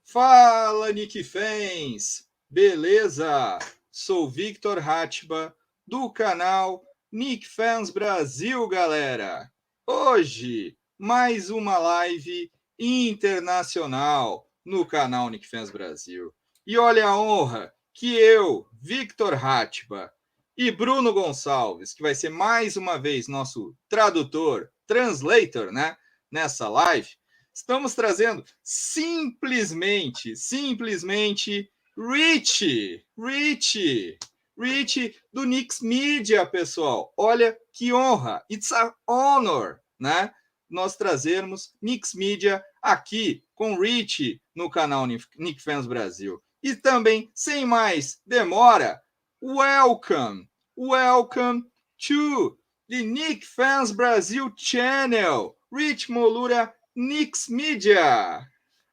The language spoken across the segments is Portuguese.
Fala, Knicks Fans! Beleza? Sou Victor Hatschbach, do canal Knicks Fans Brasil, galera! Hoje, mais uma live internacional no canal Knicks Fans Brasil. E olha a honra que eu, Victor Hatschbach, e Bruno Gonçalves, que vai ser mais uma vez nosso tradutor, translator, né, nessa live, estamos trazendo simplesmente Richie do Knicks Media, pessoal. Olha que honra, it's an honor, né? Nós trazermos Knicks Media aqui com Richie no canal Knicks Fans Brasil. E também, sem mais demora, welcome to the Knicks Fans Brasil channel, Rich Mollura, Knicks Media.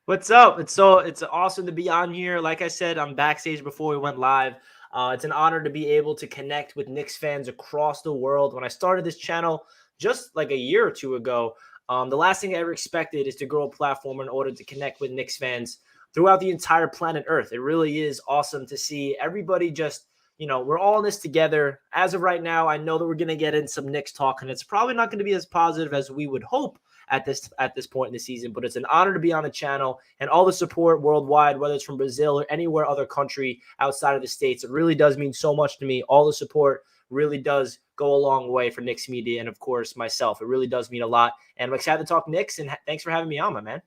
What's up? It's awesome to be on here. Like I said, I'm backstage before we went live. It's an honor to be able to connect with Knicks fans across the world. When I started this channel just like a year or two ago, the last thing I ever expected is to grow a platform in order to connect with Knicks fans throughout the entire planet Earth. It really is awesome to see everybody just, we're all in this together. As of right now, I know that we're going to get in some Knicks talk, and it's probably not going to be as positive as we would hope at this point in the season, but it's an honor to be on the channel and all the support worldwide, whether it's from Brazil or anywhere other country outside of the States. It really does mean so much to me. All the support really does go a long way for Knicks Media and, of course, myself. It really does mean a lot, and I'm excited to talk Knicks, and thanks for having me on, my man.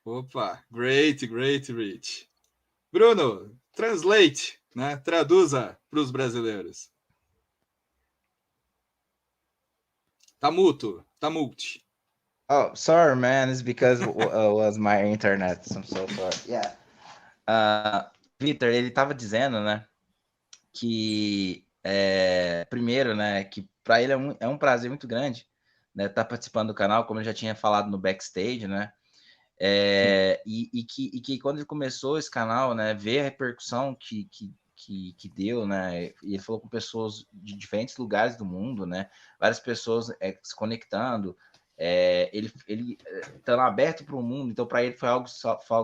Opa, great, Rich. Bruno, translate, né? Traduza para os brasileiros. Tá mute. Oh, sorry, man. It's because it was my internet. I'm so sorry. Yeah. Victor, ele estava dizendo, né, que primeiro, né, que para ele é um prazer muito grande, né, estar participando do canal, como eu já tinha falado no backstage, né, e que quando ele começou esse canal, né, ver a repercussão que deu, né? E ele falou com pessoas de diferentes lugares do mundo, né? Várias pessoas se conectando, ele estando aberto para o mundo, então para ele foi algo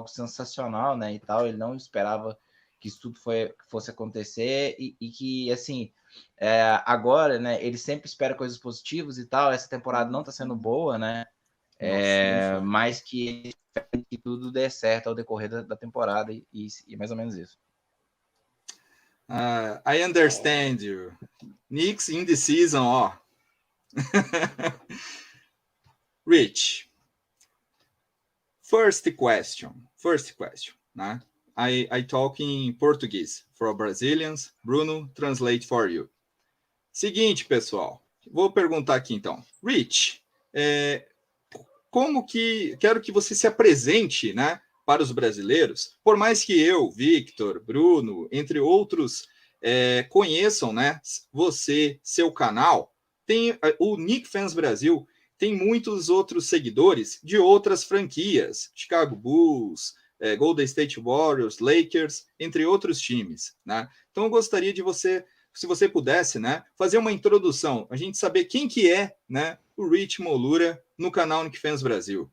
sensacional, né? E tal, ele não esperava que isso tudo fosse acontecer e que, assim, agora, né? Ele sempre espera coisas positivas e tal. Essa temporada não está sendo boa, né? Mas que tudo dê certo ao decorrer da temporada e mais ou menos isso. I understand you. Knicks in the season, ó. Rich. First question, né? I talk in Portuguese for Brazilians. Bruno, translate for you. Seguinte, pessoal. Vou perguntar aqui, então. Rich, quero que você se apresente, né? Para os brasileiros, por mais que eu, Victor, Bruno, entre outros, conheçam, né, você, seu canal, o Knicks Fans Brasil tem muitos outros seguidores de outras franquias, Chicago Bulls, Golden State Warriors, Lakers, entre outros times, né? Então eu gostaria de você, se você pudesse, né, fazer uma introdução, a gente saber quem que é, né, o Rich Mollura no canal Knicks Fans Brasil.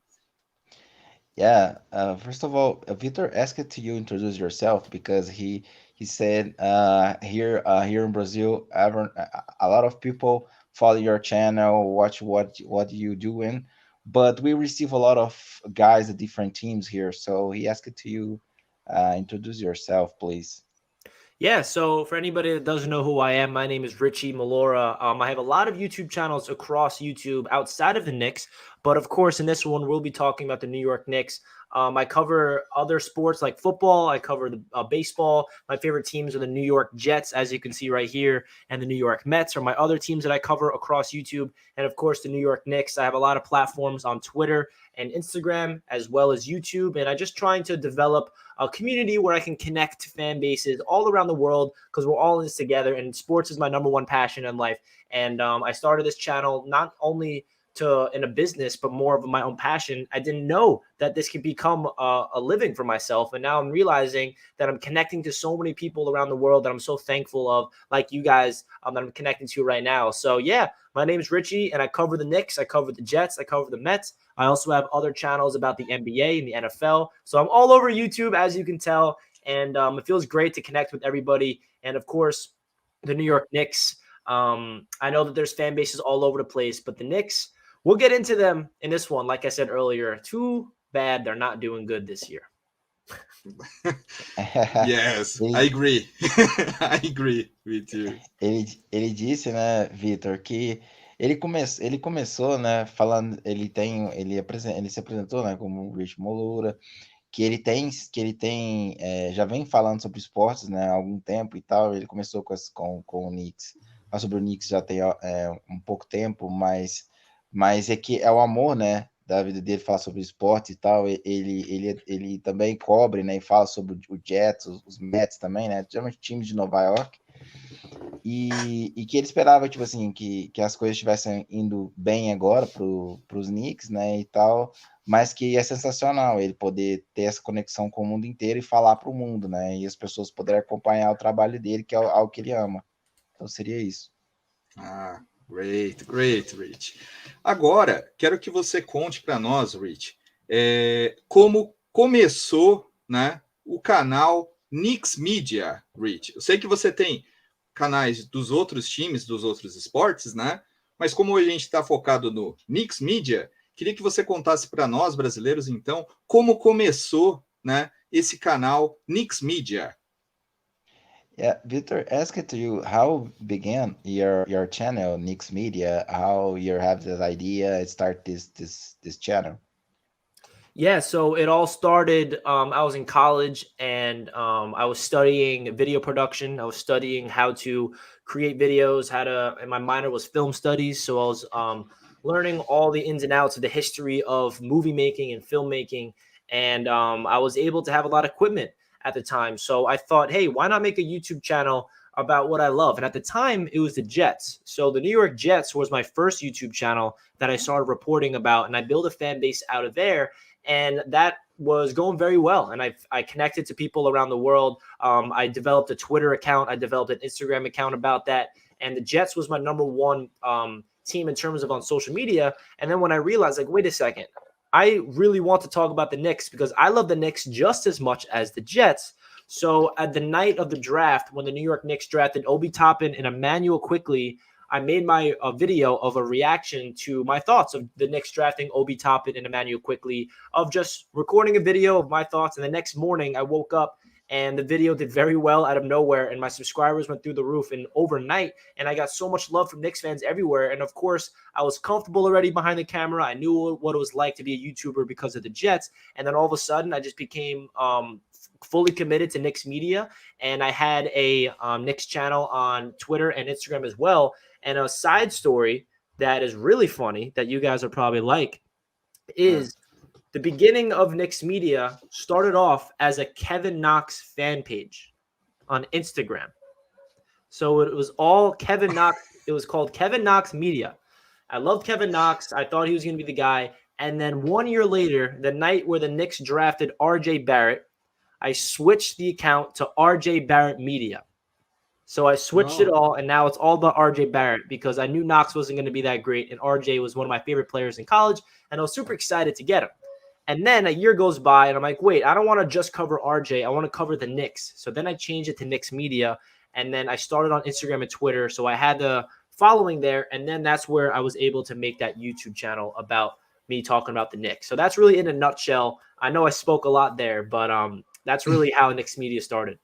Yeah, first of all, Victor asked to you introduce yourself because he said here in Brazil, a lot of people follow your channel, watch what you doing, but we receive a lot of guys at different teams here. So he asked to you introduce yourself, please. Yeah, so for anybody that doesn't know who I am, my name is Richie Mollura. I have a lot of YouTube channels across YouTube outside of the Knicks, but of course in this one we'll be talking about the New York Knicks. I cover other sports like football. I cover the baseball. My favorite teams are the New York Jets, as you can see right here, and the New York Mets are my other teams that I cover across YouTube. And of course, the New York Knicks. I have a lot of platforms on Twitter and Instagram, as well as YouTube. And I'm just trying to develop a community where I can connect to fan bases all around the world because we're all in this together. And sports is my #1 passion in life. And I started this channel not only in a business, but more of my own passion. I didn't know that this could become a living for myself. And now I'm realizing that I'm connecting to so many people around the world that I'm so thankful of, like you guys that I'm connecting to right now. So yeah, my name is Richie and I cover the Knicks. I cover the Jets. I cover the Mets. I also have other channels about the NBA and the NFL. So I'm all over YouTube, as you can tell. And it feels great to connect with everybody. And of course, the New York Knicks. I know that there's fan bases all over the place, but the Knicks, we'll get into them in this one. Like I said earlier, too bad they're not doing good this year. Yes, I agree. I agree with you. Ele disse, né, Vitor, que ele começou, né, falando, ele se apresentou, né, como Richie Mollura, que ele tem já vem falando sobre esportes, né, há algum tempo e tal. Ele começou com o Knicks, sobre o Knicks já tem um pouco tempo, mas é que é o amor, né, da vida dele falar sobre esporte e tal. Ele também cobre, né, e fala sobre o Jets, os Mets também, né, geralmente times de Nova York. E que ele esperava, tipo assim, que as coisas estivessem indo bem agora para os Knicks, né, e tal, mas que é sensacional ele poder ter essa conexão com o mundo inteiro e falar para o mundo, né, e as pessoas poderem acompanhar o trabalho dele, que é algo que ele ama. Então seria isso. Ah, great, Rich. Agora, quero que você conte para nós, Rich, como começou, né, o canal Knicks Media, Rich. Eu sei que você tem canais dos outros times, dos outros esportes, né? Mas como a gente está focado no Knicks Media, queria que você contasse para nós, brasileiros, então, como começou, né, esse canal Knicks Media. Yeah, Victor, ask it to you, how began your channel, Knicks Media? How you have this idea, start this channel? Yeah, so it all started. I was in college and I was studying video production. I was studying how to create videos, and my minor was film studies. So I was learning all the ins and outs of the history of movie making and filmmaking. And I was able to have a lot of equipment at the time. So I thought, hey, why not make a YouTube channel about what I love? And at the time, it was the Jets. So the New York Jets was my first YouTube channel that I started reporting about. And I built a fan base out of there. And that was going very well. And I connected to people around the world. I developed a Twitter account. I developed an Instagram account about that. And the Jets was my number one team in terms of on social media. And then when I realized, like, wait a second, I really want to talk about the Knicks because I love the Knicks just as much as the Jets. So at the night of the draft, when the New York Knicks drafted Obi Toppin and Emmanuel Quickley, I made a video of a reaction to my thoughts of the Knicks drafting Obi Toppin and Emmanuel Quickley, of just recording a video of my thoughts. And the next morning I woke up and the video did very well out of nowhere. And my subscribers went through the roof and overnight. And I got so much love from Knicks fans everywhere. And of course, I was comfortable already behind the camera. I knew what it was like to be a YouTuber because of the Jets. And then all of a sudden I just became fully committed to Knicks Media. And I had a Knicks channel on Twitter and Instagram as well. And a side story that is really funny that you guys are probably like is the beginning of Knicks Media started off as a Kevin Knox fan page on Instagram. So it was all Kevin Knox. It was called Kevin Knox Media. I loved Kevin Knox. I thought he was going to be the guy. And then 1 year later, the night where the Knicks drafted RJ Barrett, I switched the account to RJ Barrett Media. So I switched it all, and now it's all about RJ Barrett because I knew Knox wasn't going to be that great, and RJ was one of my favorite players in college, and I was super excited to get him. And then a year goes by, and I'm like, wait, I don't want to just cover RJ. I want to cover the Knicks. So then I changed it to Knicks Media, and then I started on Instagram and Twitter, so I had the following there, and then that's where I was able to make that YouTube channel about me talking about the Knicks. So that's really in a nutshell. I know I spoke a lot there, but that's really how Knicks Media started.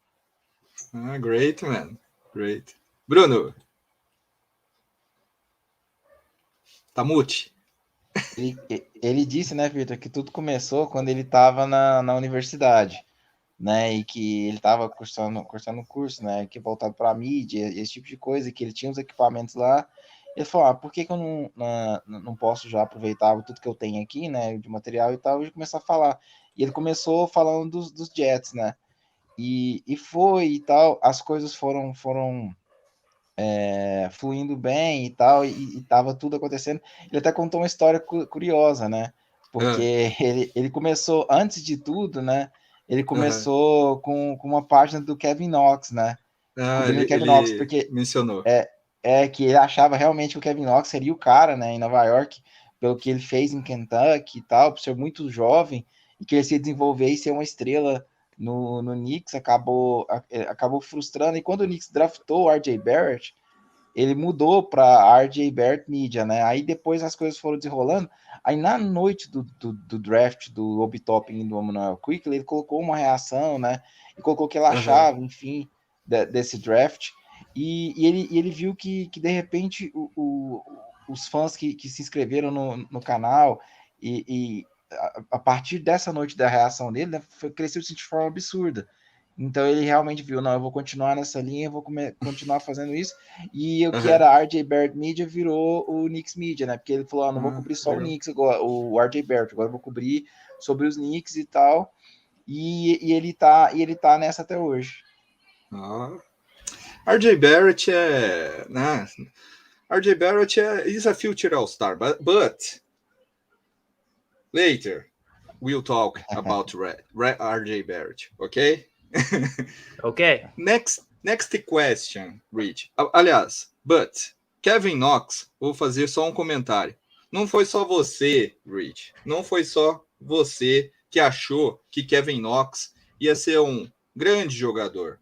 Great, man. Great. Bruno. Tá mute. Ele disse, né, Vitor, que tudo começou quando ele estava na universidade, né, e que ele estava cursando um curso, né, que voltado para a mídia, esse tipo de coisa, que ele tinha os equipamentos lá. Ele falou, por que eu não posso já aproveitar tudo que eu tenho aqui, né, de material e tal, e começar a falar. E ele começou falando dos Jets, né, e foi e tal, as coisas foram fluindo bem e tal, e tava tudo acontecendo. Ele até contou uma história curiosa, né? Porque ele começou, antes de tudo, né? Ele começou com uma página do Kevin Knox, né? Ele Kevin Knox, porque mencionou. Que ele achava realmente que o Kevin Knox seria o cara, né? Em Nova York, pelo que ele fez em Kentucky e tal, por ser muito jovem, e que ele se desenvolver e ser uma estrela no Knicks, acabou frustrando. E quando o Knicks draftou o R.J. Barrett, ele mudou para R.J. Barrett Media, né? Aí depois as coisas foram desenrolando. Aí na noite do draft do Obi-Toppin do Emmanuel Quickley, ele colocou uma reação, né? E colocou o que ele achava, enfim, desse draft. E ele viu que de repente os fãs que se inscreveram no canal e a partir dessa noite da reação dele, né, cresceu de forma absurda. Então ele realmente viu, não, eu vou continuar nessa linha, eu vou continuar fazendo isso. E o que era RJ Barrett Media virou o Knicks Media, né? Porque ele falou, não vou cobrir só legal. O Knicks agora, o RJ Barrett, agora eu vou cobrir sobre os Knicks e tal. E ele tá nessa até hoje. RJ Barrett RJ Barrett is a future all-star, but later we'll talk about RJ Barrett, okay? Okay. Next question, Rich. Aliás, but Kevin Knox, vou fazer só um comentário. Não foi só você, Rich. Não foi só você que achou que Kevin Knox ia ser um grande jogador.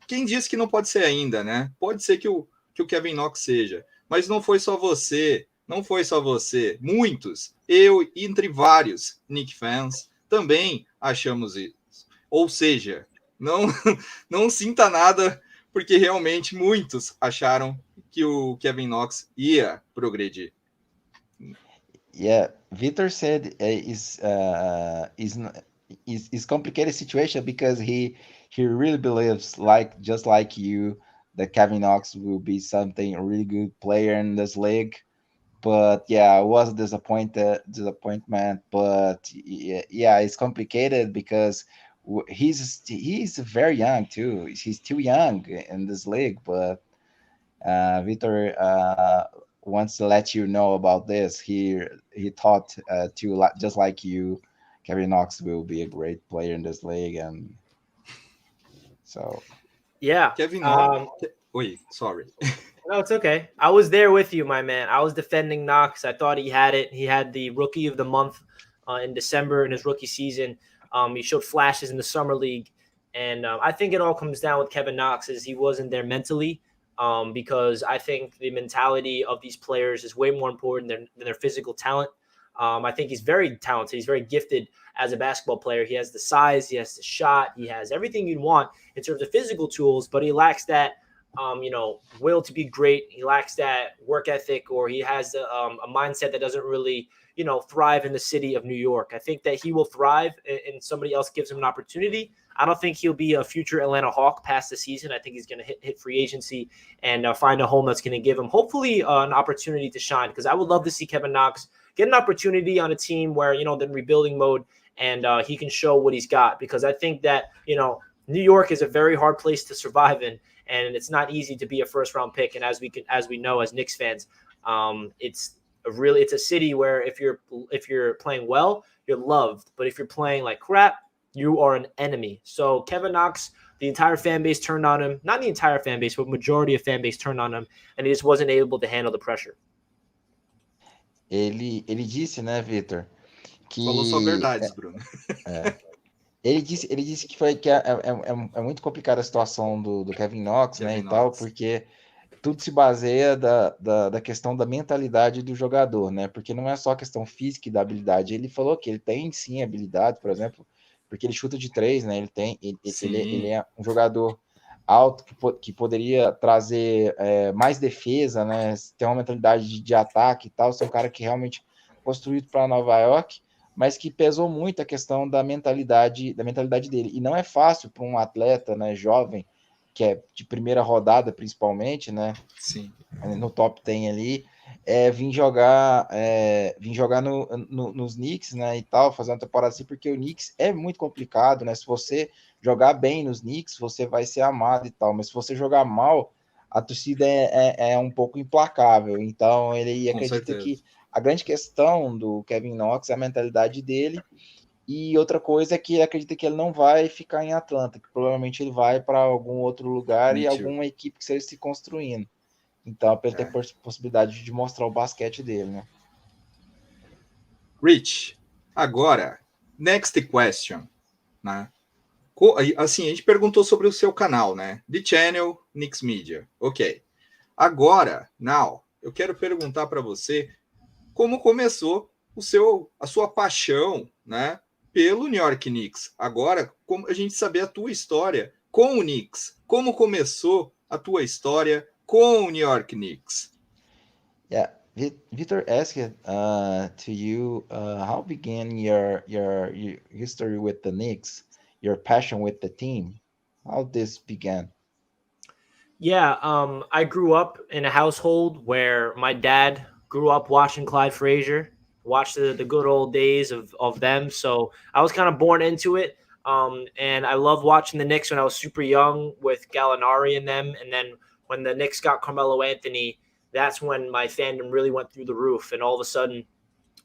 Quem disse que não pode ser ainda, né? Pode ser que o Kevin Knox seja. Mas não foi só você. Não foi só você. Muitos, eu entre vários Knicks fans, também achamos isso. Ou seja, não sinta nada, porque realmente muitos acharam que o Kevin Knox ia progredir. Yeah, Victor said is complicated situation because he really believes, just like you, that Kevin Knox will be something a really good player in this league. But yeah, it was a disappointment. But yeah, it's complicated because he's very young too. He's too young in this league. But Victor wants to let you know about this. He thought just like you, Kevin Knox will be a great player in this league, and so yeah. Kevin Knox. Sorry. No, it's okay. I was there with you, my man. I was defending Knox. I thought he had it. He had the Rookie of the Month in December in his rookie season. He showed flashes in the Summer League. And I think it all comes down with Kevin Knox is he wasn't there mentally because I think the mentality of these players is way more important than their physical talent. I think he's very talented. He's very gifted as a basketball player. He has the size. He has the shot. He has everything you'd want in terms of physical tools, but he lacks that will to be great. He lacks that work ethic, or he has a mindset that doesn't really, thrive in the city of New York. I think that he will thrive and somebody else gives him an opportunity. I don't think he'll be a future Atlanta Hawk past the season. I think he's going to hit free agency and find a home that's going to give him hopefully an opportunity to shine, because I would love to see Kevin Knox get an opportunity on a team where, they're in rebuilding mode and he can show what he's got, because I think that, New York is a very hard place to survive in. And it's not easy to be a first-round pick. And as we know as Knicks fans, it's a city where if you're playing well, you're loved. But if you're playing like crap, you are an enemy. So Kevin Knox, the entire fan base turned on him. Not the entire fan base, but majority of fan base turned on him, and he just wasn't able to handle the pressure. Ele disse, né, Victor, que falou só verdades, Bruno. Ele disse que é muito complicada a situação do Kevin Knox, né, e tal, porque tudo se baseia da questão da mentalidade do jogador, né, porque não é só a questão física e da habilidade. Ele falou que ele tem, sim, habilidade, por exemplo, porque ele chuta de 3, né, ele é um jogador alto que poderia trazer mais defesa, né, ter uma mentalidade de ataque e tal, ser um cara que realmente construído para Nova York, mas que pesou muito a questão da mentalidade dele. E não é fácil para um atleta, né, jovem, que é de primeira rodada, principalmente, né? Sim. No top 10 ali, vir jogar nos Knicks, né, e tal, fazer uma temporada assim, porque o Knicks é muito complicado, né? Se você jogar bem nos Knicks, você vai ser amado e tal, mas se você jogar mal, a torcida é um pouco implacável. Então, ele acredita que a grande questão do Kevin Knox é a mentalidade dele, e outra coisa é que ele acredita que ele não vai ficar em Atlanta, que provavelmente ele vai para algum outro lugar e alguma equipe que esteja se construindo. Então, para ele ter possibilidade de mostrar o basquete dele, né? Rich, agora, next question, né? Assim, a gente perguntou sobre o seu canal, né? The Channel, Knicks Media. Ok. Agora, now, eu quero perguntar para você como começou a sua paixão, né, pelo New York Knicks. Agora, como a gente saber a tua história com o Knicks. Como começou a tua história com o New York Knicks? Yeah, Victor asked to you how began your history with the Knicks, your passion with the team, how this began. Yeah, I grew up in a household where my dad grew up watching Clyde Frazier, watched the good old days of them. So I was kind of born into it. And I loved watching the Knicks when I was super young with Gallinari and them. And then when the Knicks got Carmelo Anthony, that's when my fandom really went through the roof. And all of a sudden,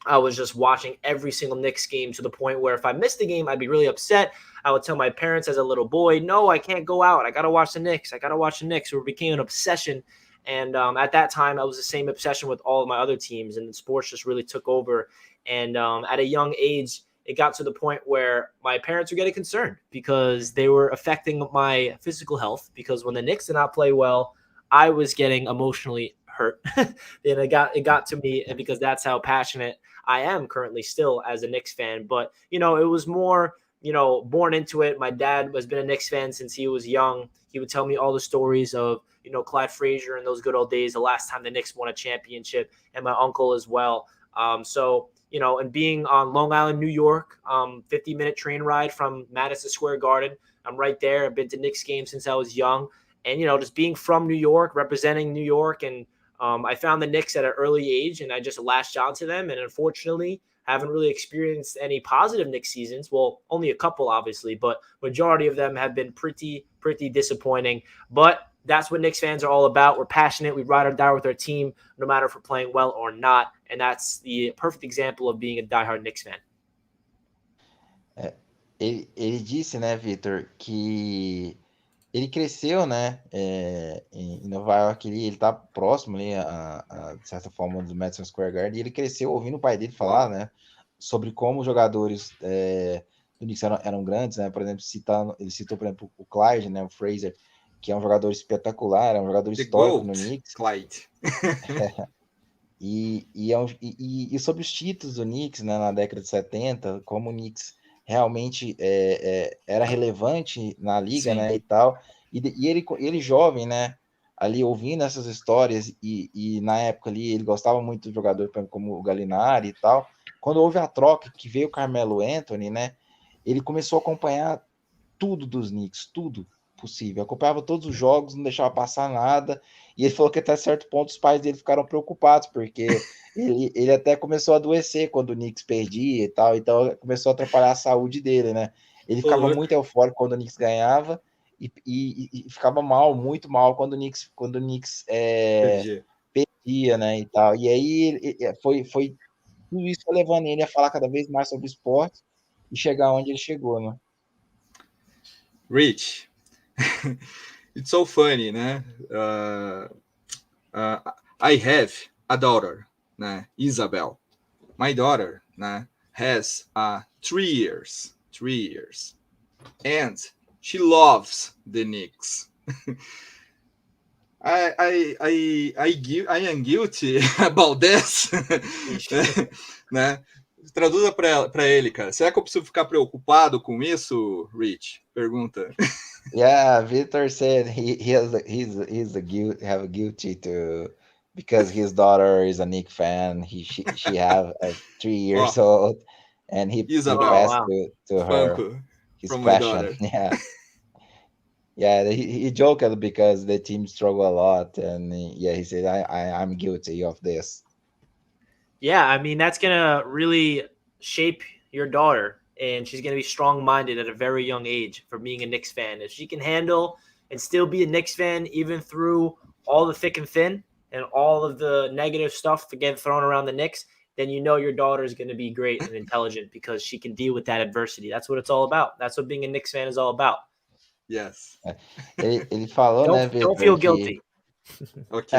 I was just watching every single Knicks game to the point where if I missed the game, I'd be really upset. I would tell my parents as a little boy, no, I can't go out. I got to watch the Knicks. I got to watch the Knicks. So it became an obsession. And at that time, I was the same obsession with all of my other teams, and sports just really took over. And at a young age, it got to the point where my parents were getting concerned because they were affecting my physical health, because when the Knicks did not play well, I was getting emotionally hurt. And it got to me, and because that's how passionate I am currently still as a Knicks fan. But, it was more, born into it. My dad has been a Knicks fan since he was young. He would tell me all the stories of, Clyde Frazier and those good old days, the last time the Knicks won a championship, and my uncle as well. And being on Long Island, New York, 50-minute train ride from Madison Square Garden. I'm right there. I've been to Knicks games since I was young. And, just being from New York, representing New York, and I found the Knicks at an early age, and I just latched onto them. And unfortunately, haven't really experienced any positive Knicks seasons. Well, only a couple, obviously, but majority of them have been pretty disappointing. But that's what Knicks fans are all about. We're passionate. We ride or die with our team, no matter if we're playing well or not. And that's the perfect example of being a diehard Knicks fan. Ele disse, né, Victor, que ele cresceu, né, em Nova York, ele tá próximo ali, de certa forma, do Madison Square Garden, e ele cresceu ouvindo o pai dele falar, né, sobre como os jogadores do Knicks eram grandes, né, por exemplo, ele citou, por exemplo, o Clyde, né, o Frazier, que é um jogador espetacular, é um jogador histórico no Knicks. Clyde. E sobre os títulos do Knicks, né, na década de 70, como o Knicks realmente era relevante na liga, né, e tal, e ele jovem, né, ali ouvindo essas histórias, e na época ali ele gostava muito do jogador como o Gallinari e tal. Quando houve a troca que veio o Carmelo Anthony, né, ele começou a acompanhar tudo dos Knicks, tudo possível, acompanhava todos os jogos, não deixava passar nada, e ele falou que até certo ponto os pais dele ficaram preocupados, porque ele até começou a adoecer quando o Knicks perdia e tal, então começou a atrapalhar a saúde dele, né? Ele ficava muito eufórico quando o Knicks ganhava e ficava mal, muito mal quando o Knicks perdia, né, e tal. E aí foi tudo isso levando ele a falar cada vez mais sobre esporte e chegar onde ele chegou, né? Rich, it's so funny, né? I have a daughter, né? Isabel. My daughter, né, has 3 years, and she loves the Knicks. I am guilty about this, né? Traduza para ele, cara. Será que eu preciso ficar preocupado com isso, Rich? Pergunta. Yeah, Victor said he's guilty to, because his daughter is a Knicks fan. She have 3 years old, and he passed to her Banco, his from passion. My daughter. Yeah. He joked because the team struggle a lot, and he said I'm guilty of this. Yeah, I mean, that's gonna really shape your daughter, and she's going to be strong-minded at a very young age for being a Knicks fan. If she can handle and still be a Knicks fan even through all the thick and thin and all of the negative stuff to get thrown around the Knicks, then your daughter is going to be great and intelligent because she can deal with that adversity. That's what it's all about. That's what being a Knicks fan is all about. Yes. Ele falou, don't feel guilty. Ok.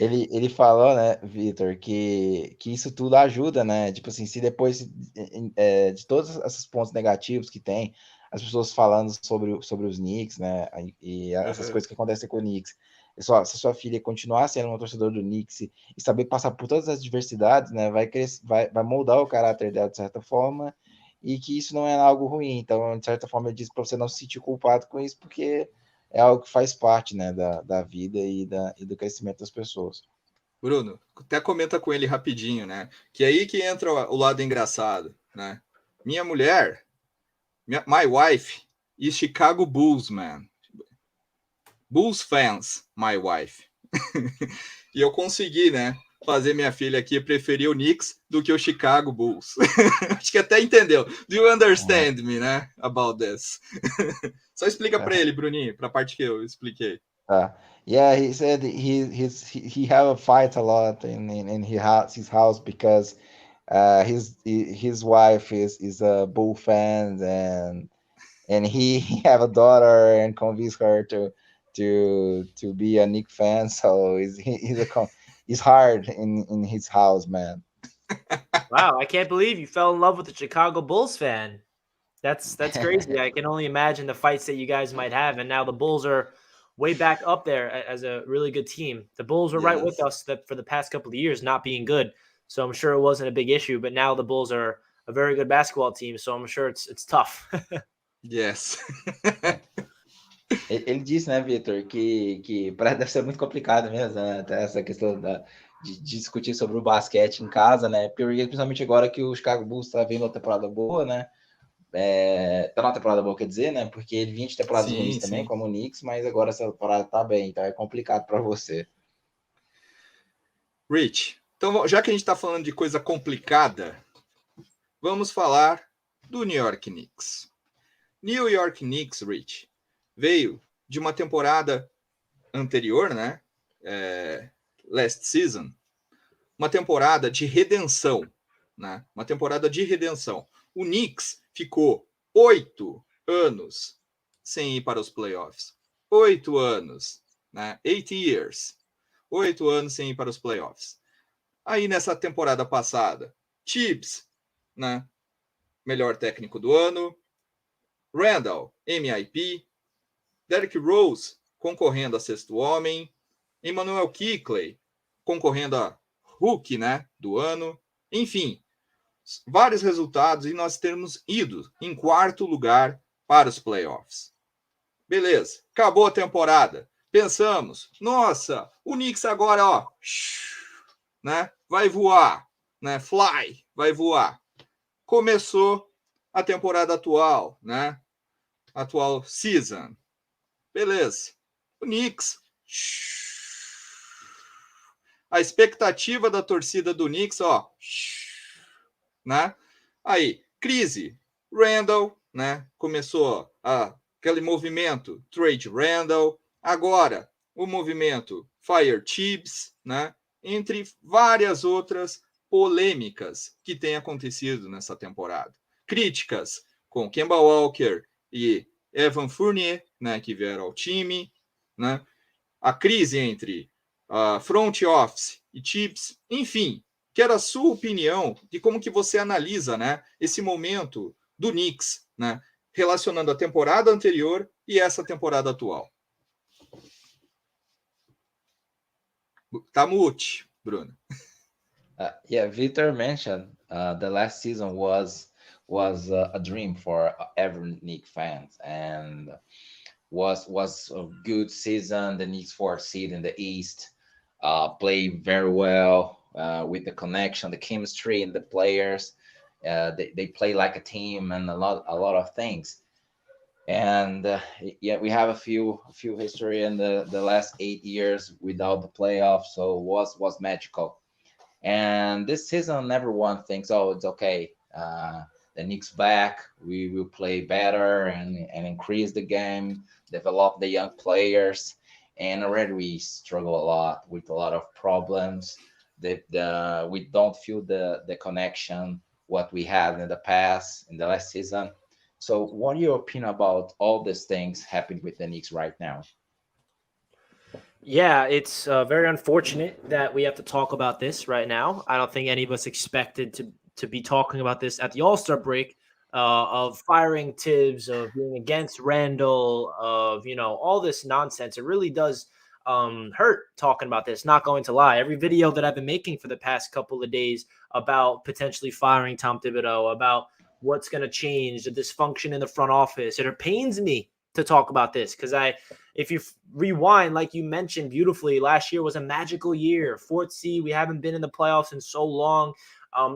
Ele falou, né, Vitor, que isso tudo ajuda, né? Tipo assim, se depois de todos esses pontos negativos que tem, as pessoas falando sobre os Knicks, né? E essas coisas que acontecem com o Knicks. Se sua filha continuar sendo uma torcedora do Knicks e saber passar por todas as diversidades, né? Vai moldar o caráter dela de certa forma, e que isso não é algo ruim. Então, de certa forma, eu disse para você não se sentir culpado com isso, porque é algo que faz parte, né, da vida e do crescimento das pessoas. Bruno, até comenta com ele rapidinho, né? Que é aí que entra o lado engraçado, né? Minha mulher, my wife, is Chicago Bulls, man. Bulls fans, my wife. E eu consegui, né? Fazer minha filha aqui preferir o Knicks do que o Chicago Bulls. Acho que até entendeu. Do you understand me, né? About this. Só explica para ele, Bruninho, para a parte que eu expliquei. Yeah, he said he have a fight a lot in his house because his wife is a Bull fan, and he have a daughter and convince her to be a Knicks fan. So it's hard in his house, man. Wow, I can't believe you fell in love with a Chicago Bulls fan. That's crazy. I can only imagine the fights that you guys might have, and now the Bulls are way back up there as a really good team. The Bulls were right with us for the past couple of years not being good, so I'm sure it wasn't a big issue. But now the Bulls are a very good basketball team, so I'm sure it's tough. Yes. Ele disse, né, Vitor, que deve ser muito complicado mesmo, né, até essa questão de discutir sobre o basquete em casa, né, porque principalmente agora que o Chicago Bulls está vindo uma temporada boa, né, tá numa temporada boa, quer dizer, né, porque ele vinha de temporadas ruins também, como o Knicks, mas agora essa temporada tá bem, então é complicado para você. Rich, então já que a gente está falando de coisa complicada, vamos falar do New York Knicks. New York Knicks, Rich, veio de uma temporada anterior, né? Last season, uma temporada de redenção, né? Uma temporada de redenção. O Knicks ficou 8 anos sem ir para os playoffs. 8 anos, né? 8 years. 8 anos sem ir para os playoffs. Aí nessa temporada passada, Tibbs, né? Melhor técnico do ano. Randall, MIP. Derrick Rose, concorrendo a sexto homem. Emmanuel Quickley, concorrendo a Hulk, né, do ano. Enfim, vários resultados e nós temos ido em quarto lugar para os playoffs. Beleza, acabou a temporada. Pensamos, nossa, o Knicks agora, ó, né, vai voar, né, fly, vai voar. Começou a temporada atual, né, atual season. Beleza, o Knicks, a expectativa da torcida do Knicks, ó, né? Aí, crise, Randall, né? Começou aquele movimento trade Randall, agora o movimento Fire Tibbs, né? Entre várias outras polêmicas que têm acontecido nessa temporada. Críticas com Kemba Walker e Evan Fournier, né, que vieram ao time, né? A crise entre front office e Tibbs, enfim, quero a sua opinião de como que você analisa, né, esse momento do Knicks, né, relacionando a temporada anterior e essa temporada atual. Tá mute, Bruno. Yeah, Victor mentioned the last season was a dream for every Knicks fans, and was a good season. The Knicks 4th seed in the East, played very well with the connection, the chemistry, and the players. They play like a team and a lot of things. And yeah, we have a few history in the last 8 years without the playoffs, so it was magical. And this season, everyone thinks, oh, it's okay. The Knicks back. We will play better and increase the game, develop the young players. And already we struggle a lot with a lot of problems. We don't feel the connection what we had in the past, in the last season. So what are your opinion about all these things happening with the Knicks right now? Yeah, it's very unfortunate that we have to talk about this right now. I don't think any of us expected to be talking about this at the All-Star break, of firing Tibbs, of being against Randall, of all this nonsense. It really does hurt talking about this. Not going to lie, every video that I've been making for the past couple of days about potentially firing Tom Thibodeau, about what's going to change, the dysfunction in the front office, it pains me to talk about this because if you rewind, like you mentioned beautifully, last year was a magical year. Fourth seed, we haven't been in the playoffs in so long.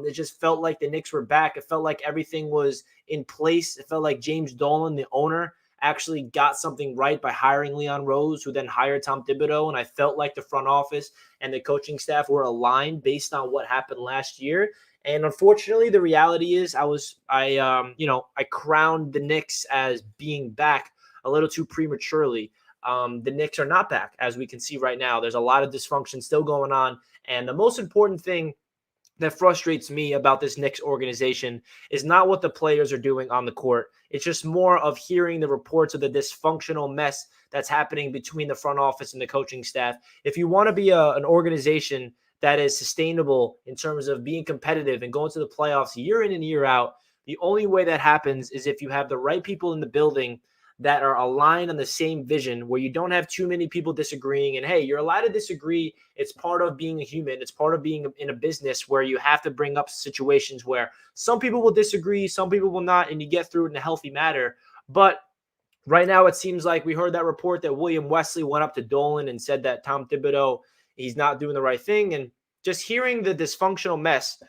It just felt like the Knicks were back. It felt like everything was in place. It felt like James Dolan, the owner, actually got something right by hiring Leon Rose, who then hired Tom Thibodeau. And I felt like the front office and the coaching staff were aligned based on what happened last year. And unfortunately, the reality is I crowned the Knicks as being back a little too prematurely. The Knicks are not back, as we can see right now. There's a lot of dysfunction still going on. And the most important thing that frustrates me about this Knicks organization is not what the players are doing on the court. It's just more of hearing the reports of the dysfunctional mess that's happening between the front office and the coaching staff. If you want to be an organization that is sustainable in terms of being competitive and going to the playoffs year in and year out, the only way that happens is if you have the right people in the building that are aligned on the same vision, where you don't have too many people disagreeing. And hey, you're allowed to disagree. It's part of being a human. It's part of being in a business where you have to bring up situations where some people will disagree, some people will not, and you get through it in a healthy manner. But right now, it seems like we heard that report that William Wesley went up to Dolan and said that Tom Thibodeau, he's not doing the right thing. And just hearing the dysfunctional mess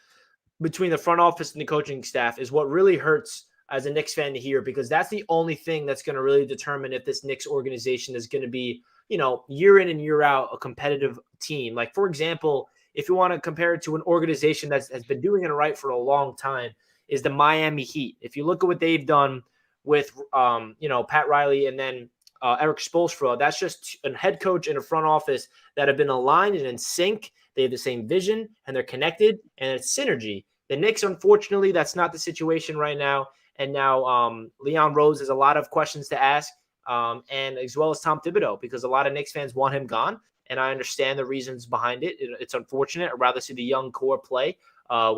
between the front office and the coaching staff is what really hurts as a Knicks fan to hear, because that's the only thing that's going to really determine if this Knicks organization is going to be, year in and year out, a competitive team. Like, for example, if you want to compare it to an organization that has been doing it right for a long time, is the Miami Heat. If you look at what they've done with, Pat Riley and then Eric Spoelstra, that's just a head coach and a front office that have been aligned and in sync. They have the same vision and they're connected, and it's synergy. The Knicks, unfortunately, that's not the situation right now. And now Leon Rose has a lot of questions to ask, and as well as Tom Thibodeau, because a lot of Knicks fans want him gone. And I understand the reasons behind it. It's unfortunate. I'd rather see the young core play. But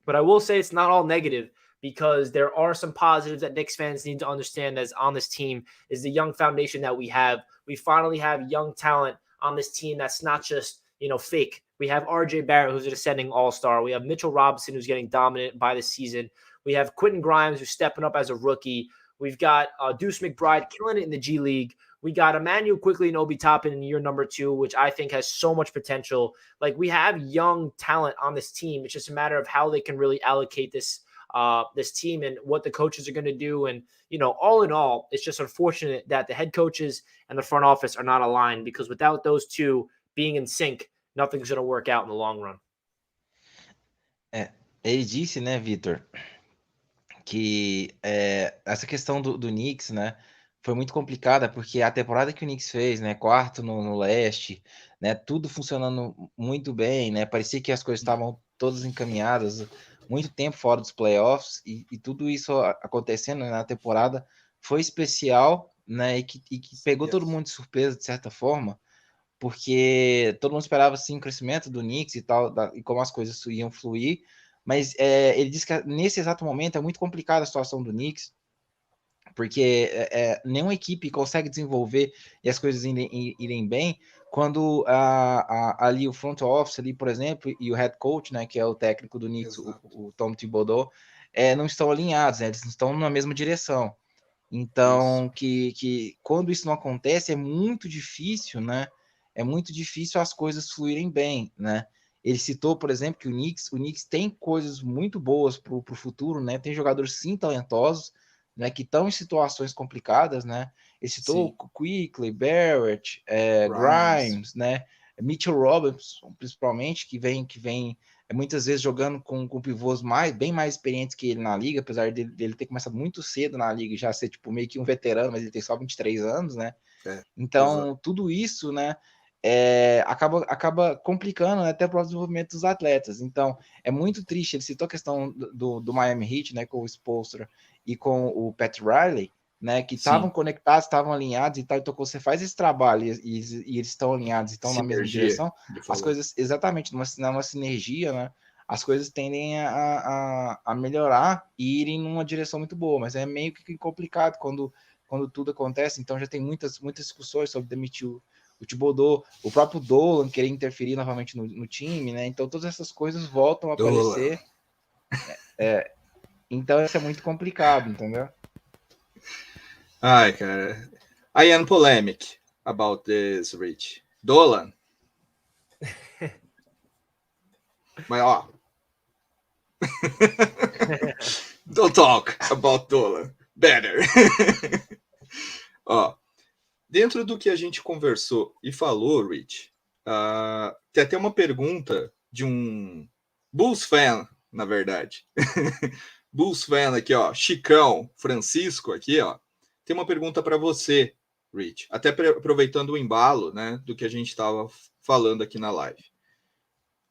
I will say it's not all negative, because there are some positives that Knicks fans need to understand that's on this team is the young foundation that we have. We finally have young talent on this team that's not just, fake. We have RJ Barrett, who's an ascending all-star. We have Mitchell Robinson, who's getting dominant by the season. We have Quentin Grimes, who's stepping up as a rookie. We've got Deuce McBride killing it in the G League. We got Emmanuel Quickly and Obi Toppin in year number 2, which I think has so much potential. Like, we have young talent on this team. It's just a matter of how they can really allocate this team and what the coaches are going to do. And, all in all, it's just unfortunate that the head coaches and the front office are not aligned, because without those two being in sync, nothing's going to work out in the long run. Ele disse, né, Vitor, que essa questão do Knicks, né, foi muito complicada, porque a temporada que o Knicks fez, né, quarto no leste, né, tudo funcionando muito bem, né, parecia que as coisas estavam todas encaminhadas, muito tempo fora dos playoffs, e tudo isso acontecendo, né, na temporada foi especial, né, e que pegou todo mundo de surpresa, de certa forma, porque todo mundo esperava, assim, o crescimento do Knicks e tal, e como as coisas iam fluir. Mas ele disse que nesse exato momento é muito complicada a situação do Knicks, porque nenhuma equipe consegue desenvolver e as coisas irem bem quando ali o front office, ali, por exemplo, e o head coach, né, que é o técnico do Knicks, o Tom Thibodeau, não estão alinhados, né, eles não estão na mesma direção. Então, que quando isso não acontece, é muito difícil, né? É muito difícil as coisas fluírem bem, né? Ele citou, por exemplo, que o Knicks tem coisas muito boas para o futuro, né? Tem jogadores, sim, talentosos, né? Que estão em situações complicadas, né? Ele citou o Quickly, Barrett, Grimes, né? Mitchell Robinson, principalmente, que vem muitas vezes jogando com pivôs bem mais experientes que ele na liga, apesar dele ter começado muito cedo na liga e já ser tipo meio que um veterano, mas ele tem só 23 anos, né? Então, tudo isso, né, acaba complicando, né, até para o desenvolvimento dos atletas. Então, é muito triste. Ele citou a questão do Miami Heat, né, com o Spoelstra e com o Pat Riley, né, que Sim. estavam conectados, estavam alinhados e tal. Então, quando você faz esse trabalho e eles estão alinhados, estão na mesma Sinergia, direção, ele as falou. coisas, exatamente, numa sinergia, né, as coisas tendem a melhorar e irem numa direção muito boa, mas é meio que complicado quando tudo acontece. Então, já tem muitas discussões sobre demitir o Thibodeau, o próprio Dolan querer interferir novamente no time, né? Então, todas essas coisas voltam a aparecer. Então, isso é muito complicado, entendeu? Ai, cara. I am polemic about this, Rich. Dolan. Mas, ó. Don't talk about Dolan. Better. Ó. Dentro do que a gente conversou e falou, Rich, tem até uma pergunta de um Bulls fan, na verdade. Bulls fan aqui, ó. Chicão Francisco aqui, ó. Tem uma pergunta para você, Rich. Até aproveitando o embalo, né, do que a gente estava falando aqui na live.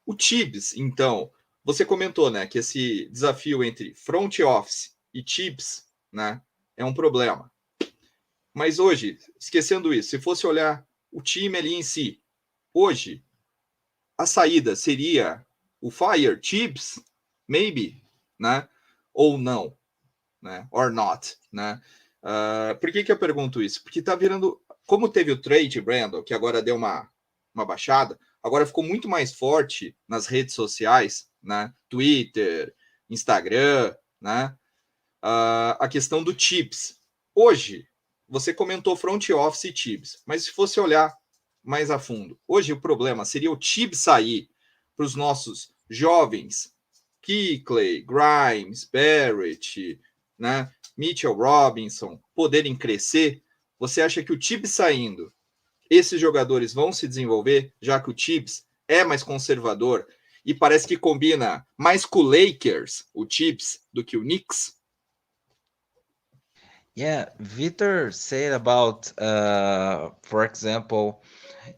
O Tibbs, então, você comentou, né, que esse desafio entre front office e Tibbs, né, é um problema. Mas hoje, esquecendo isso, se fosse olhar o time ali em si, hoje, a saída seria o Fire Tibbs, maybe, né? Ou não, né? Or not, né? Por que eu pergunto isso? Porque tá virando, como teve o trade, Brandon, que agora deu uma baixada, agora ficou muito mais forte nas redes sociais, né? Twitter, Instagram, né? A questão do Tibbs. Hoje, você comentou front office e Tibbs, mas se fosse olhar mais a fundo, hoje o problema seria o Tibbs sair para os nossos jovens, Kickley, Grimes, Barrett, né, Mitchell Robinson, poderem crescer. Você acha que o Tibbs saindo, esses jogadores vão se desenvolver, já que o Tibbs é mais conservador e parece que combina mais com o Lakers, o Tibbs, do que o Knicks? Yeah, Victor said about, for example,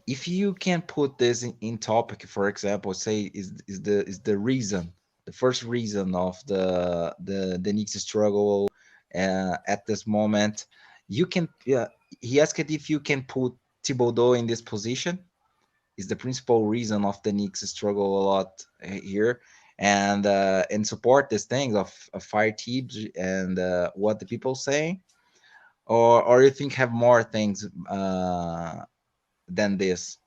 if you can put this in topic, for example, say is the reason, the first reason of the Knicks struggle at this moment, you can. He asked if you can put Thibodeau in this position. Is the principal reason of the Knicks struggle a lot here, and support these things of fire teams and what the people saying, or you think have more things than this?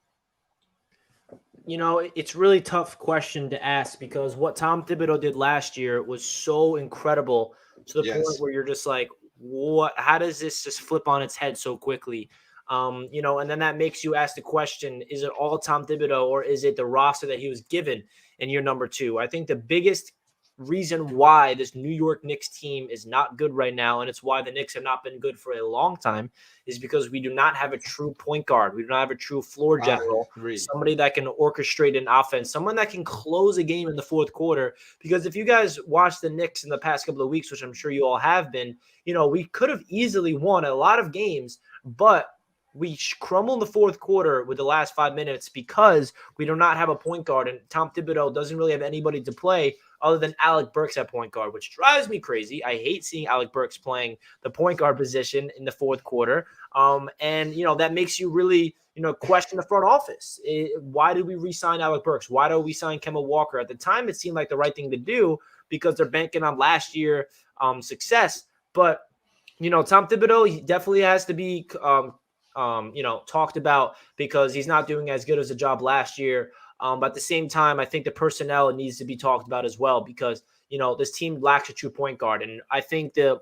You know, it's really tough question to ask because what Tom Thibodeau did last year was so incredible to the Yes. point where you're just like, what? How does this just flip on its head so quickly? You know, and then that makes you ask the question: is it all Tom Thibodeau, or is it the roster that he was given in year number 2? I think the biggest reason why this New York Knicks team is not good right now, and it's why the Knicks have not been good for a long time, is because we do not have a true point guard. We do not have a true floor general, somebody that can orchestrate an offense, someone that can close a game in the fourth quarter. Because if you guys watch the Knicks in the past couple of weeks, which I'm sure you all have been, you know, we could have easily won a lot of games, but we crumble in the fourth quarter with the last 5 minutes because we do not have a point guard, and Tom Thibodeau doesn't really have anybody to play other than Alec Burks at point guard, which drives me crazy. I hate seeing Alec Burks playing the point guard position in the fourth quarter. And, you know, that makes you really, you know, question the front office. Why did we re-sign Alec Burks? Why don't we sign Kemba Walker? At the time, it seemed like the right thing to do because they're banking on last year success. But, you know, Tom Thibodeau, he definitely has to be you know, talked about because he's not doing as good as a job last year. But at the same time, I think the personnel needs to be talked about as well because, you know, this team lacks a true point guard. And I think the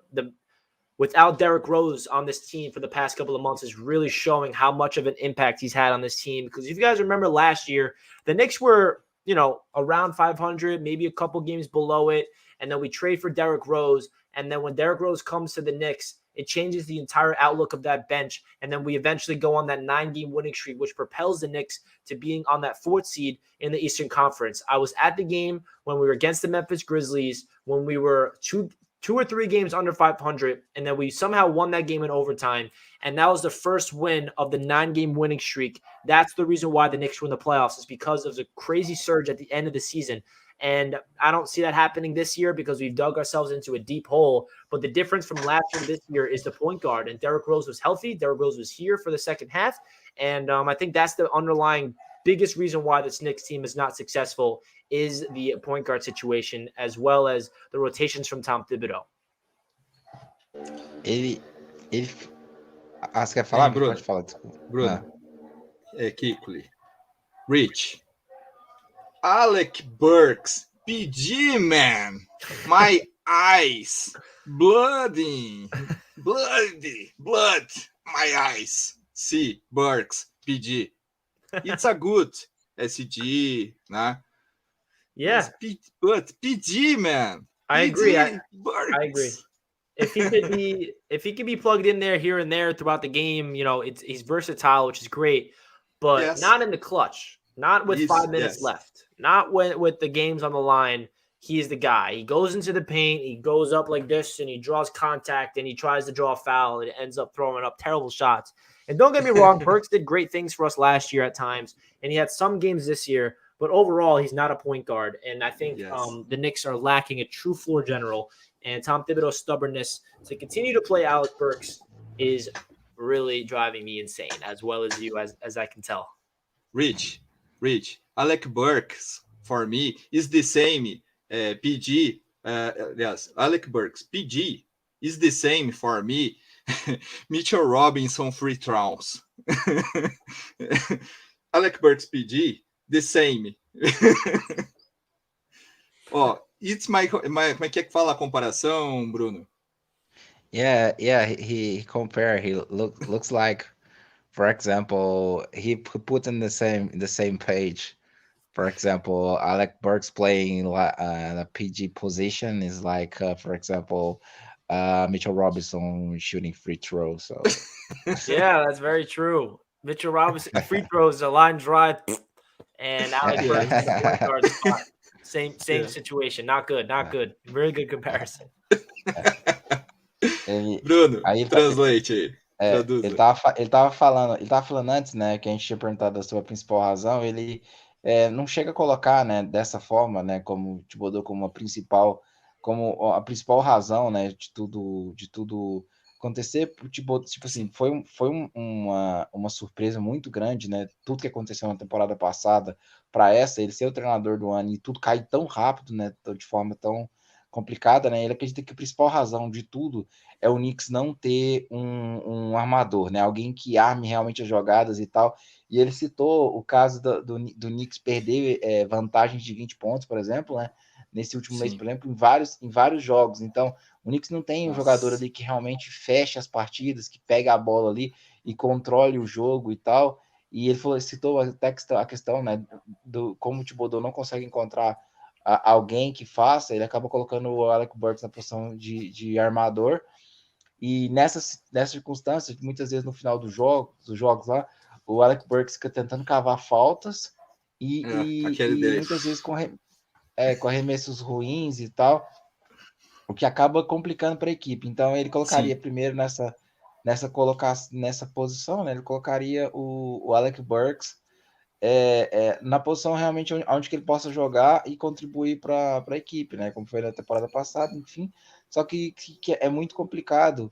without Derrick Rose on this team for the past couple of months is really showing how much of an impact he's had on this team. Because if you guys remember last year, the Knicks were, you know, around 500, maybe a couple games below it. And then we trade for Derrick Rose. And then when Derrick Rose comes to the Knicks, it changes the entire outlook of that bench. And then we eventually go on that 9-game winning streak, which propels the Knicks to being on that 4th seed in the Eastern Conference. I was at the game when we were against the Memphis Grizzlies, when we were two or three games under 500, and then we somehow won that game in overtime. And that was the first win of the 9-game winning streak. That's the reason why the Knicks win the playoffs, is because of the crazy surge at the end of the season. And I don't see that happening this year because we've dug ourselves into a deep hole. But the difference from last year to this year is the point guard. And Derrick Rose was healthy. Derrick Rose was here for the second half. And I think that's the underlying biggest reason why this Knicks team is not successful is the point guard situation, as well as the rotations from Tom Thibodeau. Ele... você quer falar? Bruno. Pode falar, desculpa. Bruno. Kikli. Rich. Alec Burks. PG, man. My eyes. Blood. My eyes. See, Burks. PG. It's a good SG, né? Yeah. But PG, man. I agree. I agree. If he could be plugged in there here and there throughout the game, you know, he's versatile, which is great, but not in the clutch, not with 5 minutes left, not with the games on the line. He is the guy. He goes into the paint, he goes up like this, and he draws contact, and he tries to draw a foul, and it ends up throwing up terrible shots. And don't get me wrong, Burks did great things for us last year at times, and he had some games this year, but overall, he's not a point guard. And I think the Knicks are lacking a true floor general. And Tom Thibodeau's stubbornness to continue to play Alec Burks is really driving me insane, as well as you, as I can tell. Rich, Alec Burks, for me, is the same PG. Yes, Alec Burks, PG, is the same for me. Mitchell Robinson free throws. Alec Burks, PG, the same. It's my como é que fala a comparação, Bruno? Yeah, he compare. He looks like, for example, he put in the same page. For example, Alec Burks playing the PG position is like, for example, Mitchell Robinson shooting free throws. So yeah, that's very true. Mitchell Robinson free throws, the line drive, and Alec Burks in the point guard spot. Same situation. Not good. Very good comparison. Bruno, translate aí. Ele tava falando antes, né, que a gente tinha perguntado sobre a principal razão. Ele não chega a colocar, né, dessa forma, né, como Thibodeau como a principal razão, né, de tudo acontecer. Tipo assim, foi uma surpresa muito grande, né, tudo que aconteceu na temporada passada para ele ser o treinador do ano e tudo cair tão rápido, né, de forma tão complicada, né. Ele acredita que a principal razão de tudo é o Knicks não ter um armador, né, alguém que arme realmente as jogadas e tal. E ele citou o caso do Knicks perder vantagens de 20 pontos, por exemplo, né, nesse último mês, por exemplo, em vários jogos. Então, o Knicks não tem um jogador ali que realmente feche as partidas, que pega a bola ali e controle o jogo e tal. E ele citou até a questão, né, do como o Thibodeau não consegue encontrar alguém que faça, ele acaba colocando o Alec Burks na posição de armador. E nessas circunstâncias, muitas vezes no final dos jogos lá, o Alec Burks fica tentando cavar faltas e muitas vezes com arremessos ruins e tal, o que acaba complicando para a equipe. Então ele colocaria primeiro nessa posição, né? Ele colocaria o Alec Burks na posição realmente onde que ele possa jogar e contribuir para a equipe, né? Como foi na temporada passada, enfim. Só que é muito complicado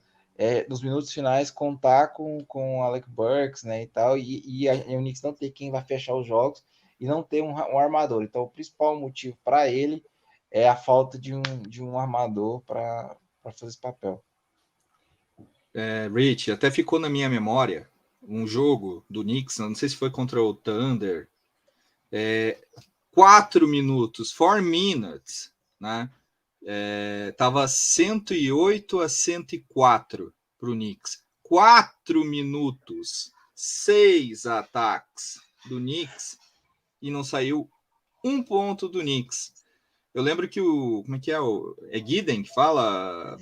nos minutos finais contar com o Alec Burks, né? E tal, e o Knicks não ter quem vai fechar os jogos e não ter um armador. Então o principal motivo para ele é a falta de um armador para fazer esse papel. Rich, até ficou na minha memória um jogo do Knicks, não sei se foi contra o Thunder, 4 minutes, né? Tava 108-104 para o Knicks. 4 minutos, 6 ataques do Knicks e não saiu um ponto do Knicks. Eu lembro que como é que é? É Giddey que fala,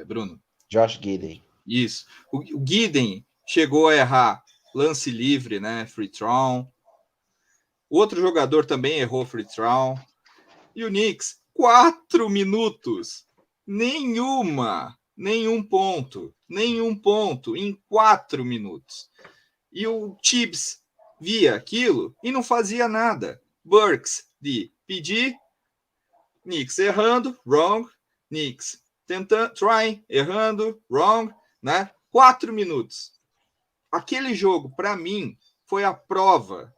Bruno? Josh Giddey. Isso. O Giddey chegou a errar lance livre, né? Free throw. Outro jogador também errou free throw. E o Knicks, 4 minutos. Nenhum ponto em 4 minutos. E o Tibbs via aquilo e não fazia nada. Burks de PG, Knicks errando, wrong. Knicks tentando, trying, errando, wrong, né? 4 minutos. Aquele jogo, para mim, foi a prova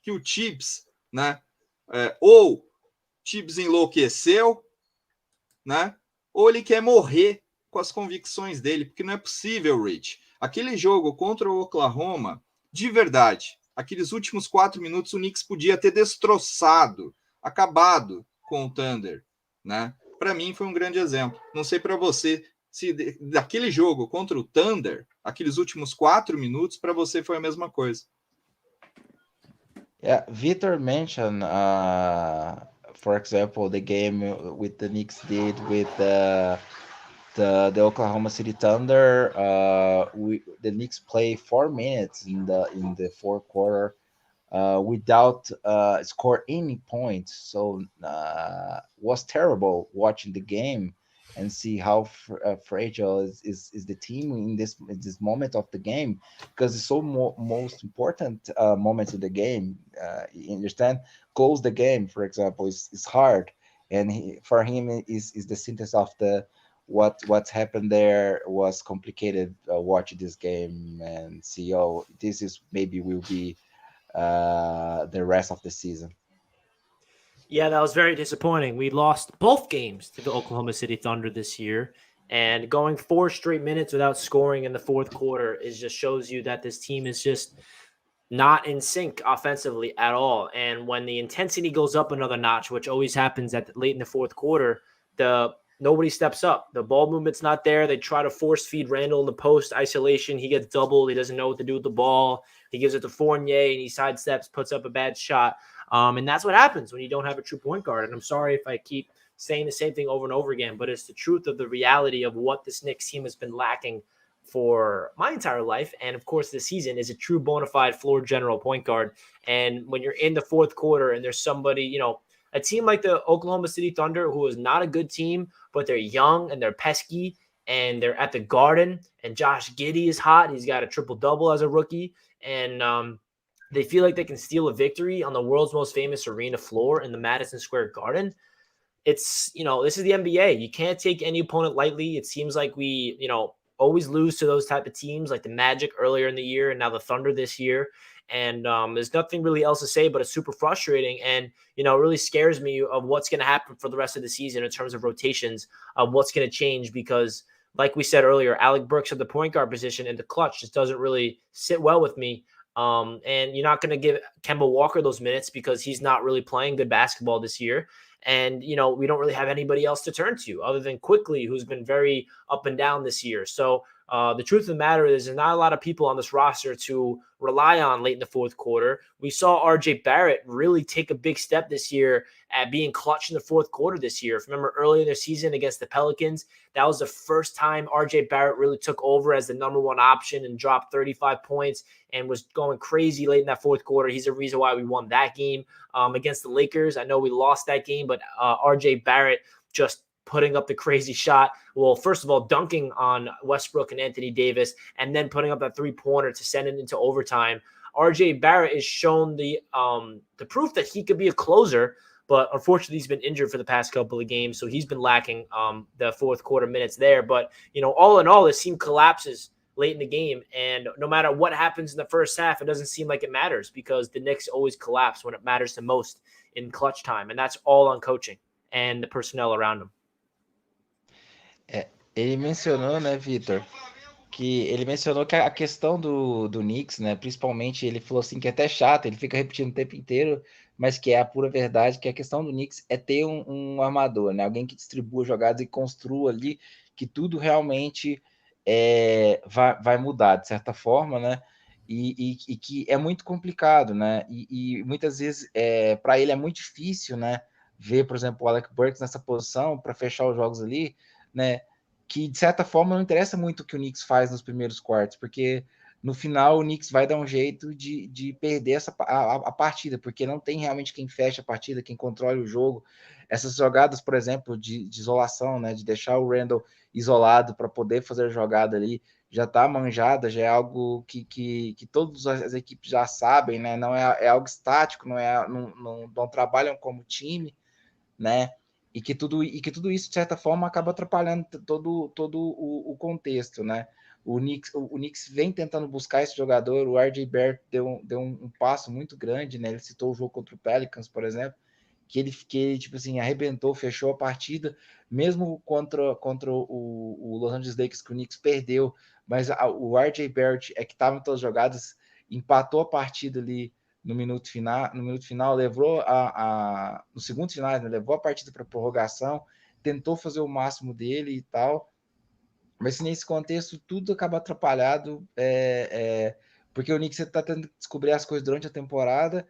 que o Tibbs, né? Ou Tibbs enlouqueceu, né? Ou ele quer morrer com as convicções dele, porque não é possível, Rich. Aquele jogo contra o Oklahoma, de verdade, aqueles últimos 4 minutos o Knicks podia ter destroçado, acabado com o Thunder, né? Para mim foi um grande exemplo. Não sei para você se daquele jogo contra o Thunder, aqueles últimos 4 minutos, para você foi a mesma coisa. Yeah, Victor mentioned, for example, the game with the Knicks did with the Oklahoma City Thunder. The Knicks play 4 minutes in the fourth quarter without score any points. So was terrible watching the game and see how fragile is the team in this moment of the game, because it's so most important moment of the game. You understand? Close the game, for example, is hard, and for him is the synthesis of the what's happened there was complicated. Watch this game and see, oh, this is maybe will be the rest of the season. Yeah, that was very disappointing. We lost both games to the Oklahoma City Thunder this year, and going 4 straight minutes without scoring in the fourth quarter just shows you that this team is just not in sync offensively at all. And when the intensity goes up another notch, which always happens late in the fourth quarter, nobody steps up. The ball movement's not there. They try to force feed Randall in the post isolation. He gets doubled. He doesn't know what to do with the ball. He gives it to Fournier, and he sidesteps, puts up a bad shot. And that's what happens when you don't have a true point guard. And I'm sorry if I keep saying the same thing over and over again, but it's the truth of the reality of what this Knicks team has been lacking for my entire life. And of course, this season is a true bona fide floor general point guard. And when you're in the fourth quarter and there's somebody, a team like the Oklahoma City Thunder, who is not a good team, but they're young and they're pesky and they're at the Garden, and Josh Giddey is hot. He's got a triple-double as a rookie. And they feel like they can steal a victory on the world's most famous arena floor in the Madison Square Garden. It's, this is the NBA. You can't take any opponent lightly. It seems like we, always lose to those type of teams like the Magic earlier in the year and now the Thunder this year. And there's nothing really else to say, but it's super frustrating. And, it really scares me of what's going to happen for the rest of the season in terms of rotations, of what's going to change, because like we said earlier, Alec Burks at the point guard position in the clutch just doesn't really sit well with me. And you're not going to give Kemba Walker those minutes because he's not really playing good basketball this year. And, we don't really have anybody else to turn to other than Quickly, who's been very up and down this year. So the truth of the matter is there's not a lot of people on this roster to rely on late in the fourth quarter. We saw RJ Barrett really take a big step this year at being clutch in the fourth quarter this year. If you remember earlier in the season against the Pelicans, that was the first time RJ Barrett really took over as the number one option and dropped 35 points and was going crazy late in that fourth quarter. He's the reason why we won that game against the Lakers. I know we lost that game, but RJ Barrett just putting up the crazy shot. Well, first of all, dunking on Westbrook and Anthony Davis, and then putting up that three-pointer to send it into overtime. RJ Barrett has shown the proof that he could be a closer, but unfortunately he's been injured for the past couple of games, so he's been lacking the fourth quarter minutes there. But, all in all, this team collapses late in the game, and no matter what happens in the first half, it doesn't seem like it matters because the Knicks always collapse when it matters the most in clutch time, and that's all on coaching and the personnel around him. Ele mencionou, né, Vitor, que a questão do Knicks, né, principalmente, ele falou assim que é até chato, ele fica repetindo o tempo inteiro, mas que é a pura verdade, que a questão do Knicks é ter um armador, né, alguém que distribua jogadas e construa ali, que tudo realmente vai mudar, de certa forma, né, e que é muito complicado, né, e muitas vezes para ele é muito difícil, né, ver, por exemplo, o Alec Burks nessa posição para fechar os jogos ali, né, que de certa forma não interessa muito o que o Knicks faz nos primeiros quartos, porque no final o Knicks vai dar um jeito de perder a partida, porque não tem realmente quem feche a partida, quem controle o jogo. Essas jogadas, por exemplo, de isolação, né, de deixar o Randall isolado para poder fazer a jogada ali, já está manjada, já é algo que todas as equipes já sabem, né, não é algo estático, não trabalham como time, né? e que tudo isso, de certa forma, acaba atrapalhando todo o contexto, né? O Knicks vem tentando buscar esse jogador, o RJ Barrett deu um passo muito grande, né? Ele citou o jogo contra o Pelicans, por exemplo, que ele tipo assim, arrebentou, fechou a partida, mesmo contra o Los Angeles Lakers, que o Knicks perdeu, mas o RJ Barrett é que estava em todas as jogadas, empatou a partida ali no minuto final, levou no segundo final, né, levou a partida para prorrogação, tentou fazer o máximo dele e tal, mas nesse contexto tudo acaba atrapalhado, porque o Knicks está tentando descobrir as coisas durante a temporada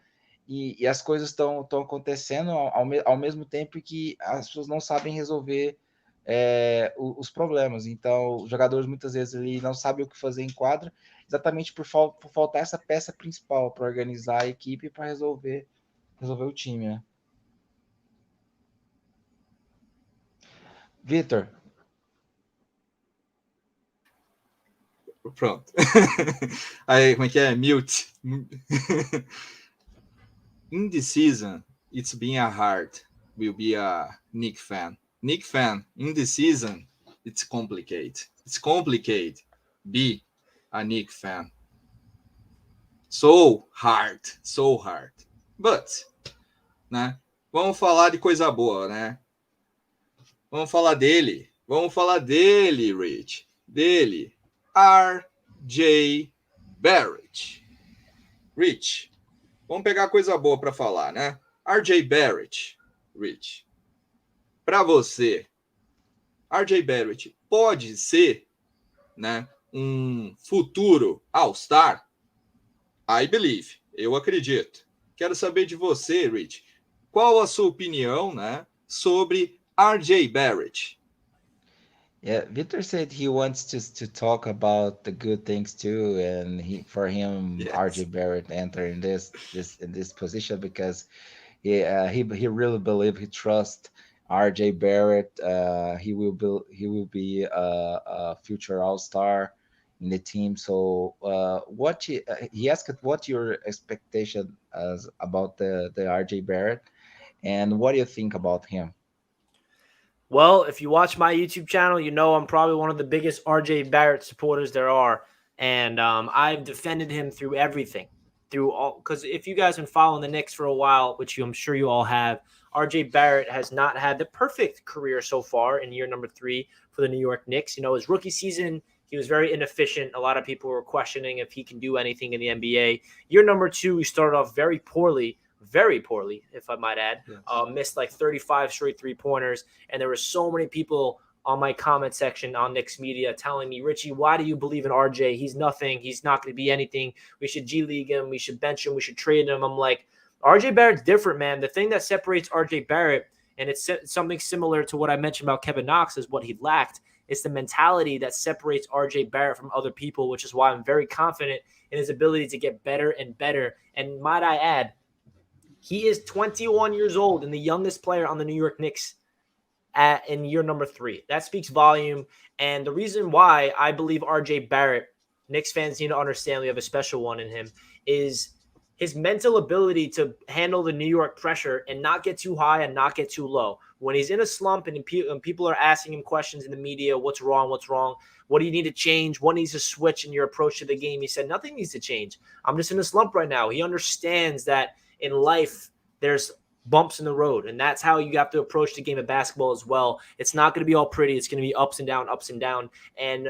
e as coisas estão acontecendo ao mesmo tempo que as pessoas não sabem resolver os problemas. Então, os jogadores muitas vezes ali não sabem o que fazer em quadra, exatamente por faltar essa peça principal para organizar a equipe e para resolver o time, né? Vitor. Pronto. Aí, como é que é? Mute. In the season, it's been a hard. Will be a Knicks fan. Knicks fan, in the season, it's complicated. It's complicated. Be a Knicks fan. So hard. So hard. But, né? Vamos falar de coisa boa, né? Vamos falar dele. Vamos falar dele, Rich. Dele. R.J. Barrett. Rich, vamos pegar coisa boa para falar, né? R.J. Barrett, Rich. Para você, R.J. Barrett pode ser, né, um futuro All-Star? I believe. Eu acredito. Quero saber de você, Rich. Qual a sua opinião, né, sobre R.J. Barrett? Yeah, Victor said he wants to talk about the good things too, and for him, Yes. RJ Barrett enter in this position because he really believe, he trusts RJ Barrett. He will be a future All-Star in the team. So he asked what your expectation is about the RJ Barrett, and what do you think about him? Well, if you watch my YouTube channel, you know I'm probably one of the biggest RJ Barrett supporters there are. And I've defended him through everything. Through all, because if you guys have been following the Knicks for a while, which I'm sure you all have, RJ Barrett has not had the perfect career so far in year number 3 for the New York Knicks. You know, his rookie season, he was very inefficient. A lot of people were questioning if he can do anything in the NBA. Year number 2, he started off very poorly, if I might add. Yes. Missed like 35 straight three-pointers. And there were so many people on my comment section on Knicks Media telling me, Richie, why do you believe in RJ? He's nothing. He's not going to be anything. We should G-League him. We should bench him. We should trade him. I'm like, RJ Barrett's different, man. The thing that separates RJ Barrett, and it's something similar to what I mentioned about Kevin Knox, is what he lacked. It's the mentality that separates RJ Barrett from other people, which is why I'm very confident in his ability to get better and better. And might I add, he is 21 years old and the youngest player on the New York Knicks in year number 3. That speaks volume. And the reason why I believe RJ Barrett, Knicks fans need to understand we have a special one in him, is his mental ability to handle the New York pressure and not get too high and not get too low. When he's in a slump and people are asking him questions in the media, what's wrong? What do you need to change? What needs to switch in your approach to the game? He said, nothing needs to change. I'm just in a slump right now. He understands that in life, there's bumps in the road, and that's how you have to approach the game of basketball as well. It's not going to be all pretty. It's going to be ups and down, and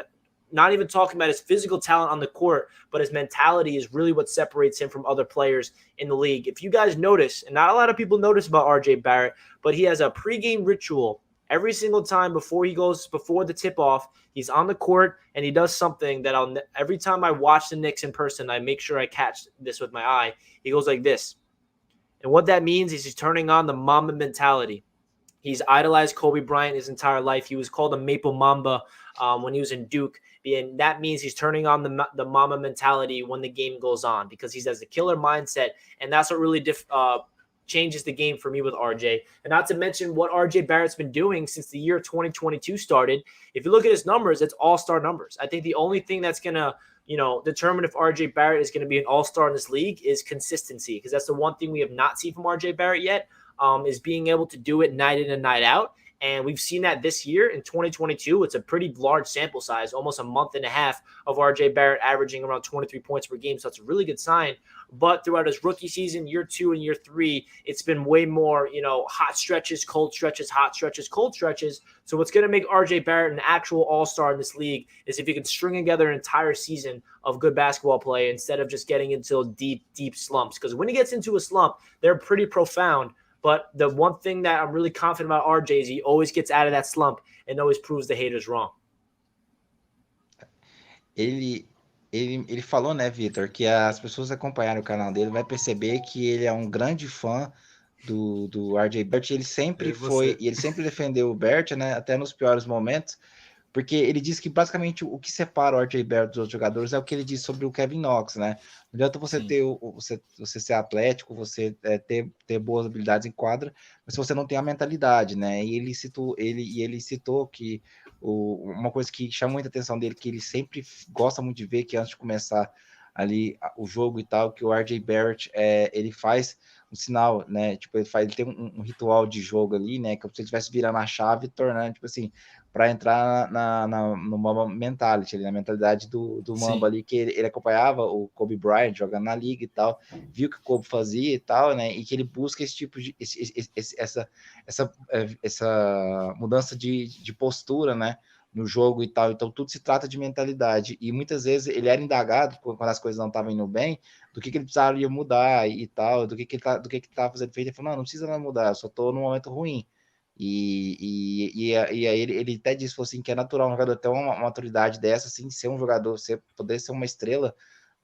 not even talking about his physical talent on the court, but his mentality is really what separates him from other players in the league. If you guys notice, and not a lot of people notice about RJ Barrett, but he has a pregame ritual every single time before the tip-off. He's on the court, and he does something that every time I watch the Knicks in person, I make sure I catch this with my eye. He goes like this. And what that means is he's turning on the Mamba mentality. He's idolized Kobe Bryant his entire life. He was called a Maple Mamba when he was in Duke. And that means he's turning on the Mamba mentality when the game goes on because he has a killer mindset. And that's what really changes the game for me with RJ. And not to mention what RJ Barrett's been doing since the year 2022 started. If you look at his numbers, it's all-star numbers. I think the only thing that's going to determine if RJ Barrett is going to be an all-star in this league is consistency, because that's the one thing we have not seen from RJ Barrett yet. is being able to do it night in and night out. And we've seen that this year in 2022. It's a pretty large sample size, almost a month and a half of RJ Barrett averaging around 23 points per game. So that's a really good sign. But throughout his rookie season, year 2 and year 3, it's been way more, hot stretches, cold stretches, hot stretches, cold stretches. So what's going to make RJ Barrett an actual all-star in this league is if he can string together an entire season of good basketball play instead of just getting into deep, deep slumps. Because when he gets into a slump, they're pretty profound. But the one thing that I'm really confident about RJ is he always gets out of that slump and always proves the haters wrong. Ele falou, né, Vitor, que as pessoas acompanharem o canal dele vai perceber que ele é um grande fã do RJ Barrett. Ele sempre foi, e ele sempre defendeu o Barrett, né, até nos piores momentos, porque ele diz que basicamente o que separa o RJ Barrett dos outros jogadores é o que ele diz sobre o Kevin Knox, né? Não adianta você você ser atlético, você ter boas habilidades em quadra, mas se você não tem a mentalidade, né? E ele citou que uma coisa que chama muita atenção dele, que ele sempre gosta muito de ver, que antes de começar ali o jogo e tal, que o RJ Barrett ele faz um sinal, né? Tipo, ele tem um ritual de jogo ali, né? Que se ele estivesse virando a chave, tornando, tipo assim, para entrar no Mamba mentality, ali, na mentalidade do Mamba ali, que ele acompanhava o Kobe Bryant jogando na liga e tal, viu o que o Kobe fazia e tal, né? E que ele busca esse tipo de essa mudança de postura, né? No jogo e tal. Então tudo se trata de mentalidade, e muitas vezes ele era indagado quando as coisas não estavam indo bem, do que ele precisaria mudar e tal, do que ele estava fazendo feito. Ele falou, não precisa mudar, eu só estou num momento ruim. E aí ele até disse assim, que é natural um jogador ter uma maturidade dessa, assim, ser um jogador, poder ser uma estrela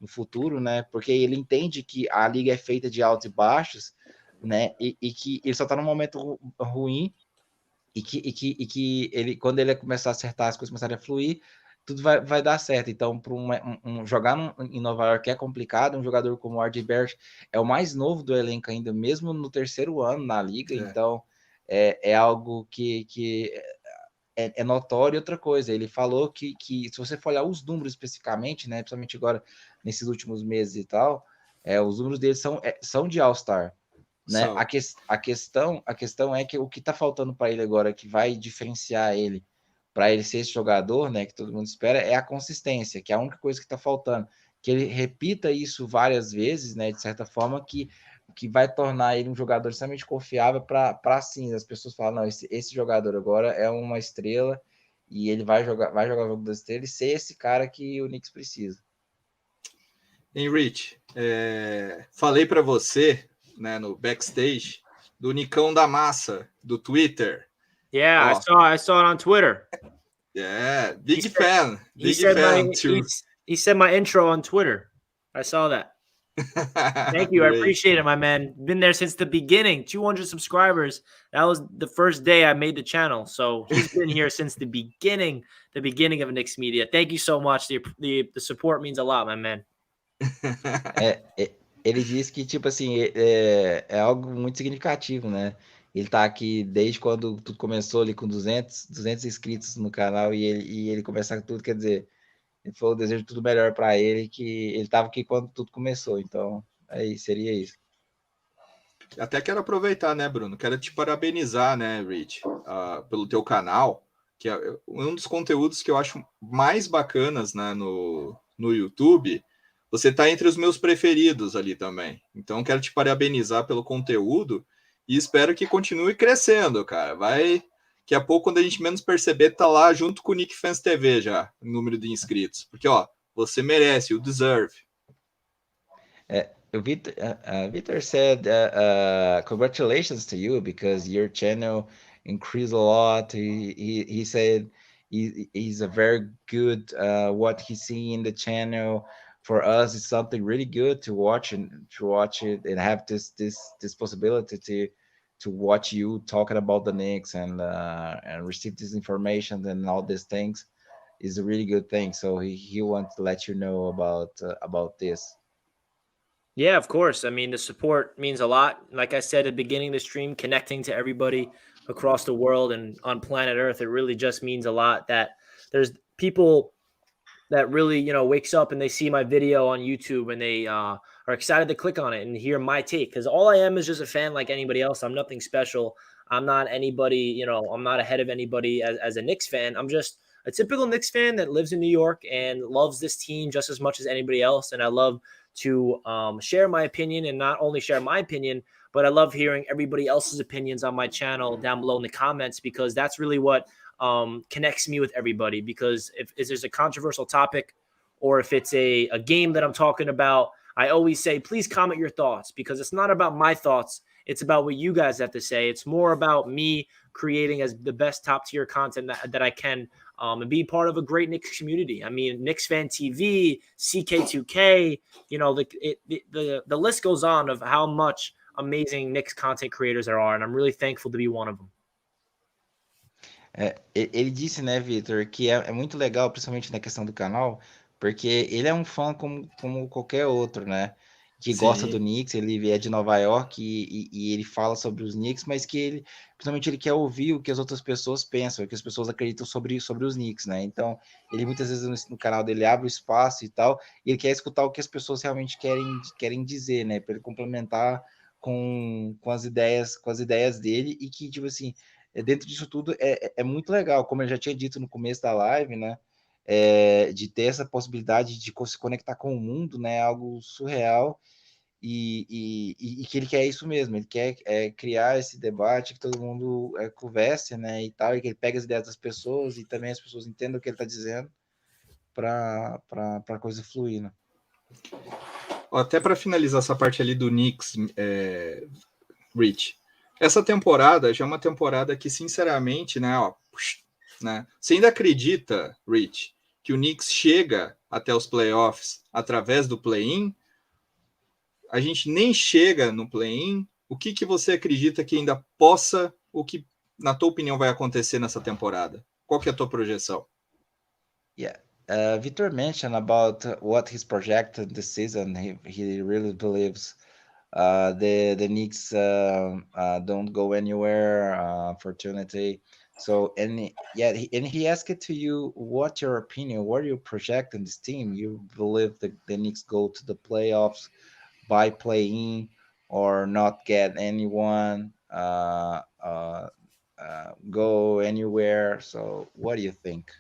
no futuro, né? Porque ele entende que a liga é feita de altos e baixos, né? E que ele só está num momento ruim, e que ele, quando ele começar a acertar, as coisas começarem a fluir, tudo vai dar certo. Então, para jogar em Nova York é complicado. Um jogador como o R.J. Barrett é o mais novo do elenco ainda, mesmo no terceiro ano na liga. Então, é algo que é notório. Outra coisa, ele falou que se você for olhar os números especificamente, né, principalmente agora nesses últimos meses e tal, os números dele são de All-Star. Né? A questão é que o que está faltando para ele agora, que vai diferenciar ele para ele ser esse jogador, né, que todo mundo espera, é a consistência, que é a única coisa que está faltando. Que ele repita isso várias vezes, né, de certa forma, que vai tornar ele um jogador extremamente confiável para sim, as pessoas falam, não, esse jogador agora é uma estrela e ele vai jogar o jogo da estrela e ser esse cara que o Knicks precisa. Rich, falei para você, né, no backstage, do Nicão da Massa, do Twitter. Yeah, I saw it on Twitter. Yeah, big fan too. He said my intro on Twitter. I saw that. Thank you. I appreciate it, my man. Been there since the beginning. 200 subscribers. That was the first day I made the channel. So he's been here since the beginning of Knicks Media. Thank you so much. The support means a lot, my man. Ele disse que, tipo assim, é algo muito significativo, né? Ele tá aqui desde quando tudo começou ali com 200 inscritos no canal, e ele começar com tudo, quer dizer, ele falou, desejo tudo melhor para ele, que ele tava aqui quando tudo começou, então seria isso. Até quero aproveitar, né, Bruno? Quero te parabenizar, né, Rich, pelo teu canal, que é um dos conteúdos que eu acho mais bacanas, né, no YouTube. Você está entre os meus preferidos ali também. Então, quero te parabenizar pelo conteúdo e espero que continue crescendo, cara. Daqui a pouco, quando a gente menos perceber, tá lá junto com o Knicks Fans TV já, o número de inscritos. Porque, você merece, you deserve. Victor said, congratulations to you because your channel increased a lot. He said he's a very good, what he's seeing in the channel. For us, it's something really good to watch it and have this possibility to watch you talking about the Knicks and receive this information and all these things is a really good thing. So he wants to let you know about this. Yeah, of course. I mean, the support means a lot. Like I said at the beginning of the stream, connecting to everybody across the world and on planet Earth, it really just means a lot that there's people that really, you know, wakes up and they see my video on YouTube and they are excited to click on it and hear my take. Because all I am is just a fan like anybody else. I'm nothing special. I'm not anybody, you know, I'm not ahead of anybody as a Knicks fan. I'm just a typical Knicks fan that lives in New York and loves this team just as much as anybody else. And I love to share my opinion, and not only share my opinion, but I love hearing everybody else's opinions on my channel down below in the comments, because that's really what connects me with everybody. Because if there's a controversial topic, or if it's a game that I'm talking about, I always say, please comment your thoughts, because it's not about my thoughts. It's about what you guys have to say. It's more about me creating as the best top tier content that I can, and be part of a great Knicks community. I mean, Knicks Fan TV, CK2K, you know, the list goes on of how much amazing Knicks content creators there are, and I'm really thankful to be one of them. Ele disse, né, Vitor, que é muito legal, principalmente na questão do canal, porque ele é um fã como qualquer outro, né? Que gosta do Knicks, ele é de Nova York e ele fala sobre os Knicks, mas que ele, principalmente, ele quer ouvir o que as outras pessoas pensam, o que as pessoas acreditam sobre os Knicks, né? Então, ele muitas vezes no canal dele abre o espaço e tal, e ele quer escutar o que as pessoas realmente querem dizer, né? Para ele complementar com as ideias dele, e que, tipo assim, dentro disso tudo é muito legal, como eu já tinha dito no começo da live, né? De ter essa possibilidade de se conectar com o mundo, né? Algo surreal, e que ele quer isso mesmo, ele quer criar esse debate, que todo mundo converse, né? E tal, e que ele pega as ideias das pessoas e também as pessoas entendam o que ele está dizendo para a coisa fluir, né? Até para finalizar essa parte ali do Knicks, Rich, essa temporada já é uma temporada que, sinceramente, né, você ainda acredita, Rich, que o Knicks chega até os playoffs através do play-in? A gente nem chega no play-in. O que você acredita que ainda possa, o que, na tua opinião, vai acontecer nessa temporada? Qual que é a tua projeção? Yeah. Vitor mentioned about what he's projected this season. He really believes the Knicks don't go anywhere, opportunity. So, and he asked it to you, what's your opinion? What are you projecting this team? You believe the Knicks go to the playoffs by play-in, or not get anyone, go anywhere? So what do you think?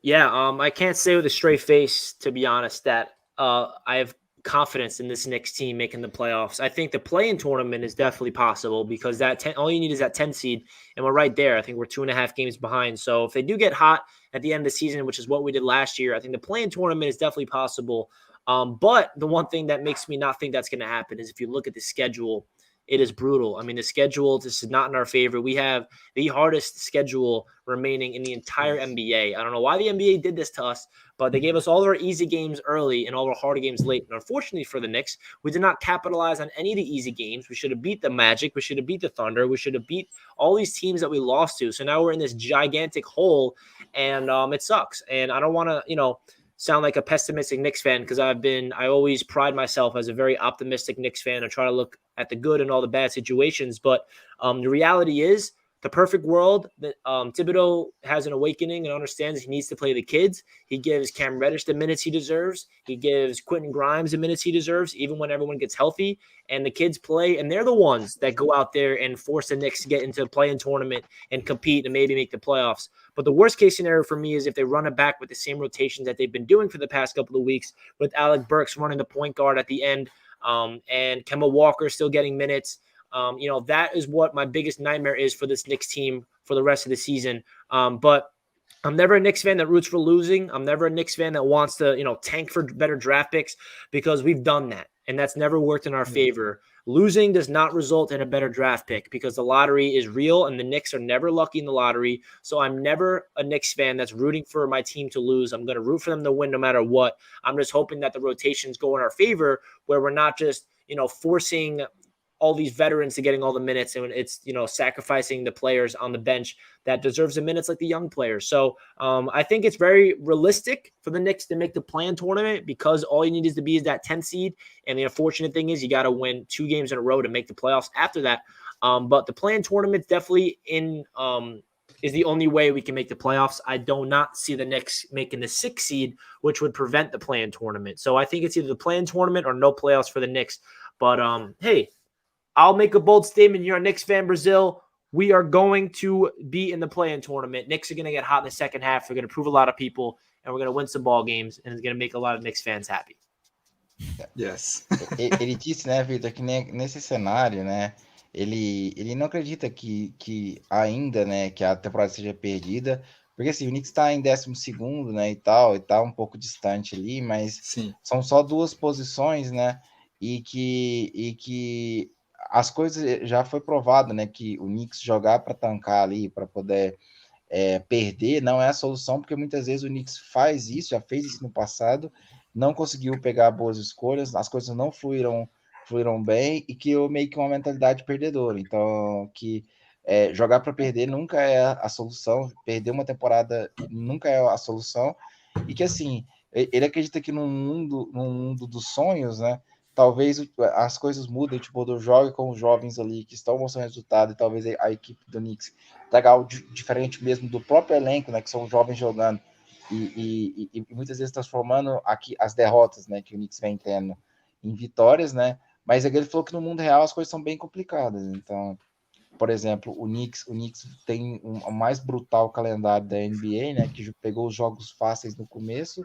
Yeah, I can't say with a straight face, to be honest, that I have confidence in this Knicks team making the playoffs. I think the play-in tournament is definitely possible, because all you need is that 10 seed, and we're right there. I think we're 2.5 games behind. So if they do get hot at the end of the season, which is what we did last year, I think the play-in tournament is definitely possible. But the one thing that makes me not think that's going to happen is if you look at the schedule, it is brutal. I mean, the schedule, this is not in our favor. We have the hardest schedule remaining in the entire NBA. I don't know why the NBA did this to us, but they gave us all our easy games early and all our harder games late. And unfortunately for the Knicks, we did not capitalize on any of the easy games. We should have beat the Magic. We should have beat the Thunder. We should have beat all these teams that we lost to. So now we're in this gigantic hole, and it sucks. And I don't want to, sound like a pessimistic Knicks fan, because I always pride myself as a very optimistic Knicks fan. I try to look at the good in all the bad situations. But the reality is, the perfect world, that Thibodeau has an awakening and understands he needs to play the kids. He gives Cam Reddish the minutes he deserves. He gives Quentin Grimes the minutes he deserves, even when everyone gets healthy. And the kids play, and they're the ones that go out there and force the Knicks to get into a play-in tournament and compete and maybe make the playoffs. But the worst-case scenario for me is if they run it back with the same rotations that they've been doing for the past couple of weeks, with Alec Burks running the point guard at the end, and Kemba Walker still getting minutes. That is what my biggest nightmare is for this Knicks team for the rest of the season. But I'm never a Knicks fan that roots for losing. I'm never a Knicks fan that wants to, tank for better draft picks, because we've done that, and that's never worked in our favor. Losing does not result in a better draft pick, because the lottery is real, and the Knicks are never lucky in the lottery. So I'm never a Knicks fan that's rooting for my team to lose. I'm going to root for them to win no matter what. I'm just hoping that the rotations go in our favor, where we're not just, forcing all these veterans to getting all the minutes, and it's, sacrificing the players on the bench that deserves the minutes, like the young players. So I think it's very realistic for the Knicks to make the play-in tournament, because all you need is to be that 10 seed. And the unfortunate thing is you got to win 2 games in a row to make the playoffs after that. But the play-in tournament's definitely in is the only way we can make the playoffs. I do not see the Knicks making the 6th seed, which would prevent the play-in tournament. So I think it's either the play-in tournament or no playoffs for the Knicks. But hey, I'll make a bold statement. You're a Knicks fan, Brazil. We are going to be in the play-in tournament. Knicks are going to get hot in the second half. We're going to prove a lot of people, and we're going to win some ball games, and it's going to make a lot of Knicks fans happy. Yes. Ele disse, né, Vitor, que nesse cenário, né, ele não acredita que ainda, né, que a temporada seja perdida, porque assim, o Knicks está em 12º, né, e tá um pouco distante ali, mas Sim. são só 2 posições, né, e que as coisas já foi provado, né, que o Knicks jogar para tancar ali, para poder perder, não é a solução, porque muitas vezes o Knicks faz isso, já fez isso no passado, não conseguiu pegar boas escolhas, as coisas não fluíram bem e que meio que uma mentalidade perdedora. Então, que jogar para perder nunca é a solução, perder uma temporada nunca é a solução, e que assim, ele acredita que num mundo dos sonhos, né, talvez as coisas mudem, tipo, do jogo com os jovens ali que estão mostrando resultado, e talvez a equipe do Knicks traga algo diferente mesmo do próprio elenco, né, que são os jovens jogando, e muitas vezes transformando aqui as derrotas, né, que o Knicks vem tendo em vitórias, né, mas ele falou que no mundo real as coisas são bem complicadas. Então, por exemplo, o Knicks tem o mais brutal calendário da NBA, né, que pegou os jogos fáceis no começo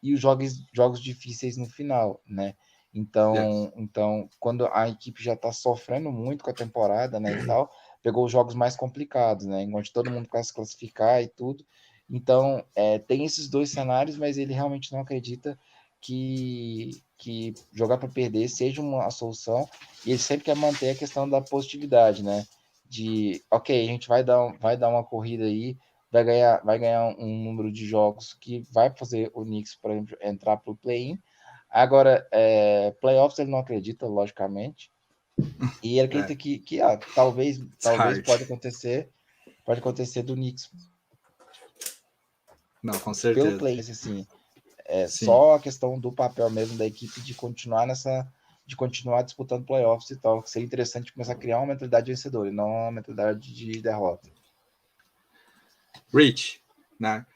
e os jogos difíceis no final, né. Então, quando a equipe já está sofrendo muito com a temporada, né, e tal, pegou os jogos mais complicados, né, onde todo mundo quer se classificar e tudo. Então, tem esses 2 cenários, mas ele realmente não acredita que jogar para perder seja uma solução, e ele sempre quer manter a questão da positividade, né, de, ok, a gente vai dar uma corrida aí, vai ganhar um número de jogos que vai fazer o Knicks, por exemplo, entrar para o play-in. Agora, playoffs ele não acredita, logicamente, e ele acredita que talvez pode acontecer do Knicks. Não, com certeza. Pelo play, assim, só a questão do papel mesmo da equipe de continuar disputando playoffs e tal, que seria interessante começar a criar uma mentalidade vencedora e não uma mentalidade de derrota. Rich, né?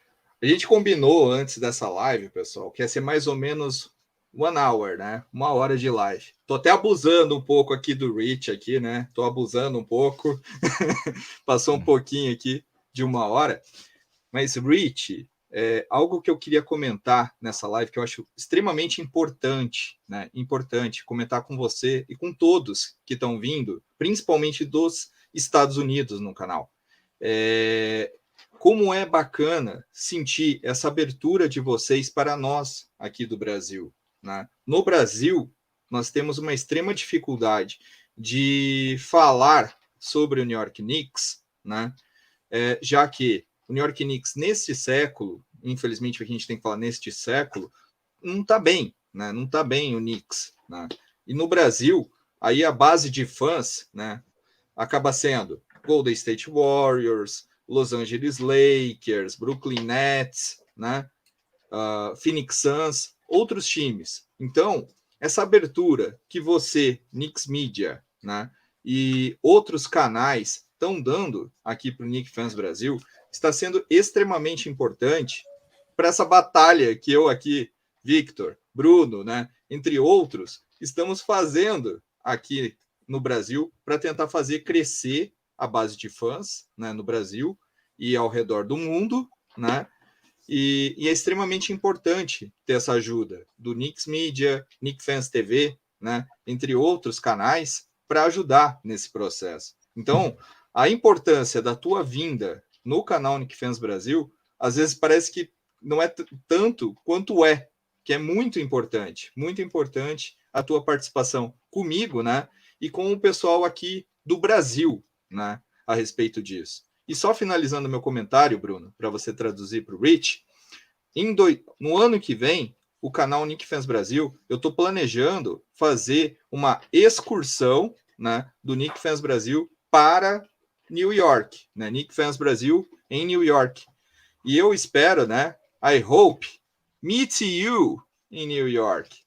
A gente combinou antes dessa live, pessoal, que ia ser mais ou menos 1 hour, né? 1 hora de live. Tô até abusando um pouco aqui do Rich aqui, né? Tô abusando um pouco. Passou um pouquinho aqui de 1 hora. Mas, Rich, algo que eu queria comentar nessa live, que eu acho extremamente importante, né? Importante comentar com você e com todos que estão vindo, principalmente dos Estados Unidos no canal. Como é bacana sentir essa abertura de vocês para nós aqui do Brasil, né? No Brasil, nós temos uma extrema dificuldade de falar sobre o New York Knicks, né? Já que o New York Knicks, nesse século, infelizmente a gente tem que falar neste século, não está bem, né? Não está bem o Knicks, né? E no Brasil, aí a base de fãs, né, acaba sendo Golden State Warriors, Los Angeles Lakers, Brooklyn Nets, né, Phoenix Suns, outros times. Então, essa abertura que você, Knicks Media, né, e outros canais estão dando aqui para o Knicks Fans Brasil está sendo extremamente importante para essa batalha que eu aqui, Victor, Bruno, né, entre outros, estamos fazendo aqui no Brasil para tentar fazer crescer a base de fãs, né, no Brasil e ao redor do mundo, né? E é extremamente importante ter essa ajuda do Knicks Media, Knicks Fans TV, né, entre outros canais, para ajudar nesse processo. Então, a importância da tua vinda no canal Knicks Fans Brasil, às vezes parece que não é tanto quanto que é muito importante a tua participação comigo, né, e com o pessoal aqui do Brasil, né, a respeito disso. E só finalizando meu comentário, Bruno, para você traduzir para o Rich, no ano que vem, o canal Knicks Fans Brasil, eu estou planejando fazer uma excursão, né, do Knicks Fans Brasil para New York, né, Knicks Fans Brasil em New York. E eu espero, né, I hope, meet you in New York.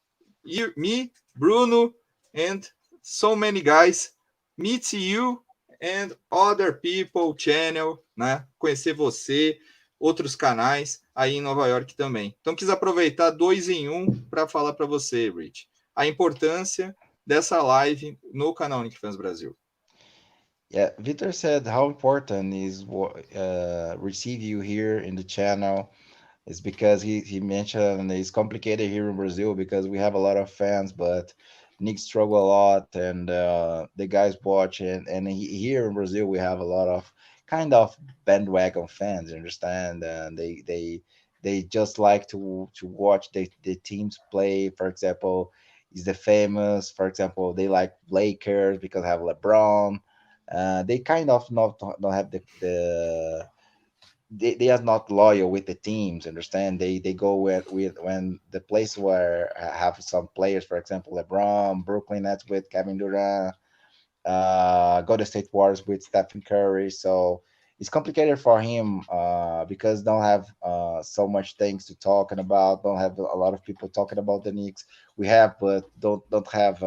Me, Bruno, and so many guys, meet you and other people channel, né? Conhecer você, outros canais aí em Nova York também. Então, quis aproveitar 2 em 1 para falar para você, Rich, a importância dessa live no canal Knicks Fans Brasil. Yeah, Victor said how important is receive you here in the channel. It's because he mentioned it's complicated here in Brazil because we have a lot of fans, but Knicks struggle a lot, and the guys watch it. And here in Brazil, we have a lot of kind of bandwagon fans. You understand? And they just like to watch the teams play. For example, is the famous. For example, they like Lakers because have LeBron. They kind of not don't have they are not loyal with the teams. Understand? They go with when the place where have some players, for example, LeBron, Brooklyn Nets with Kevin Durant, Golden State Warriors with Stephen Curry. So it's complicated for him because don't have so much things to talking about. Don't have a lot of people talking about the Knicks. We have, but don't have.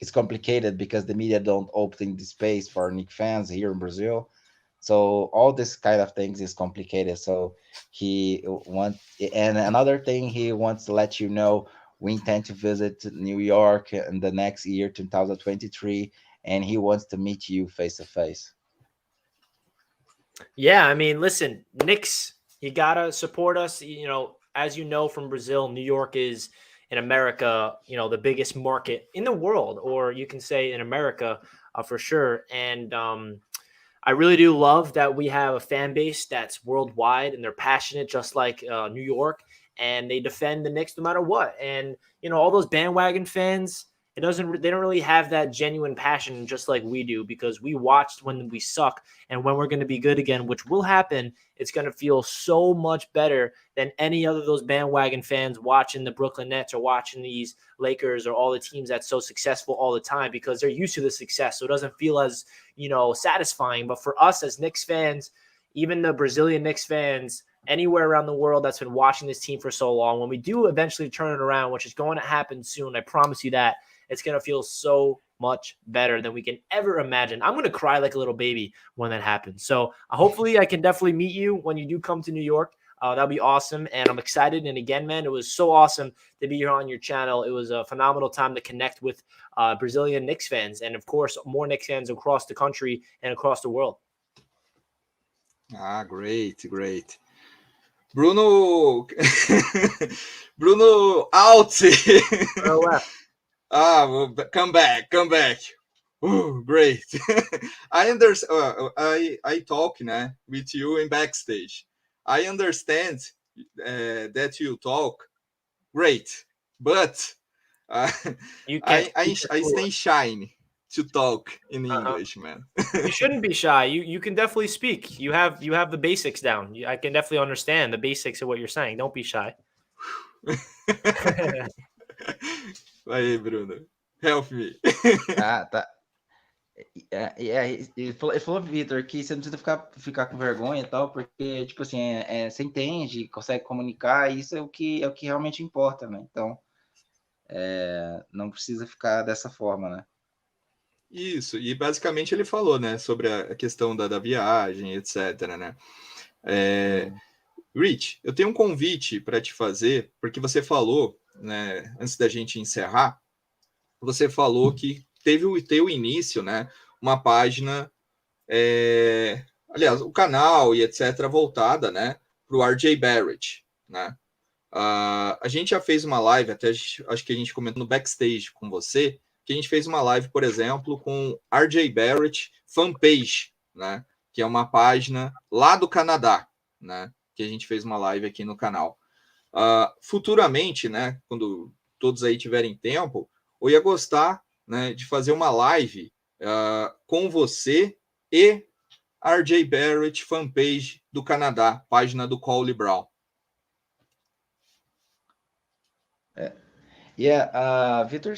It's complicated because the media don't open the space for Knicks fans here in Brazil. So all this kind of things is complicated. So he wants, and another thing he wants to let you know, we intend to visit New York in the next year, 2023, and he wants to meet you face to face. Yeah, I mean, listen, Knicks, you gotta support us. You know, as you know from Brazil, New York is in America, you know, the biggest market in the world, or you can say in America for sure. And I really do love that we have a fan base that's worldwide and they're passionate, just like New York, and they defend the Knicks no matter what. And you know, all those bandwagon fans, they don't really have that genuine passion just like we do, because we watched when we suck, and when we're going to be good again, which will happen, it's going to feel so much better than any other of those bandwagon fans watching the Brooklyn Nets or watching these Lakers or all the teams that's so successful all the time, because they're used to the success. So it doesn't feel as, you know, satisfying. But for us as Knicks fans, even the Brazilian Knicks fans, anywhere around the world that's been watching this team for so long, when we do eventually turn it around, which is going to happen soon, I promise you that, it's going to feel so much better than we can ever imagine. I'm going to cry like a little baby when that happens. So hopefully I can definitely meet you when you do come to New York. That'll be awesome. And I'm excited. And again, man, it was so awesome to be here on your channel. It was a phenomenal time to connect with Brazilian Knicks fans, and of course, more Knicks fans across the country and across the world. Ah, great. Bruno, Bruno out. Well, come back. Ooh, great. I understand. I talk, né, with you in backstage. I understand that you talk great, but I stay shy to talk in English, man. You shouldn't be shy. You can definitely speak. You have the basics down. I can definitely understand the basics of what you're saying. Don't be shy. Aí, Bruno, help me. Tá. Ele falou, Vitor, que você não precisa ficar com vergonha e tal, porque, tipo assim, você entende, consegue comunicar, e isso é o que realmente importa, né? Então, não precisa ficar dessa forma, né? Isso, e basicamente ele falou, né, sobre a questão da viagem, etc, né? Rich, eu tenho um convite para te fazer, porque você falou, né, antes da gente encerrar, você falou que teve o início, né, uma página, aliás, o canal e etc, voltada, né, para o RJ Barrett, né? A gente já fez uma live, até acho que a gente comentou no backstage com você, que a gente fez uma live, por exemplo, com RJ Barrett Fanpage, né, que é uma página lá do Canadá, né, que a gente fez uma live aqui no canal. Futuramente, né, quando todos aí tiverem tempo, eu ia gostar, né, de fazer uma live com você e RJ Barrett Fanpage do Canadá, página do Collie Brown. Yeah, Victor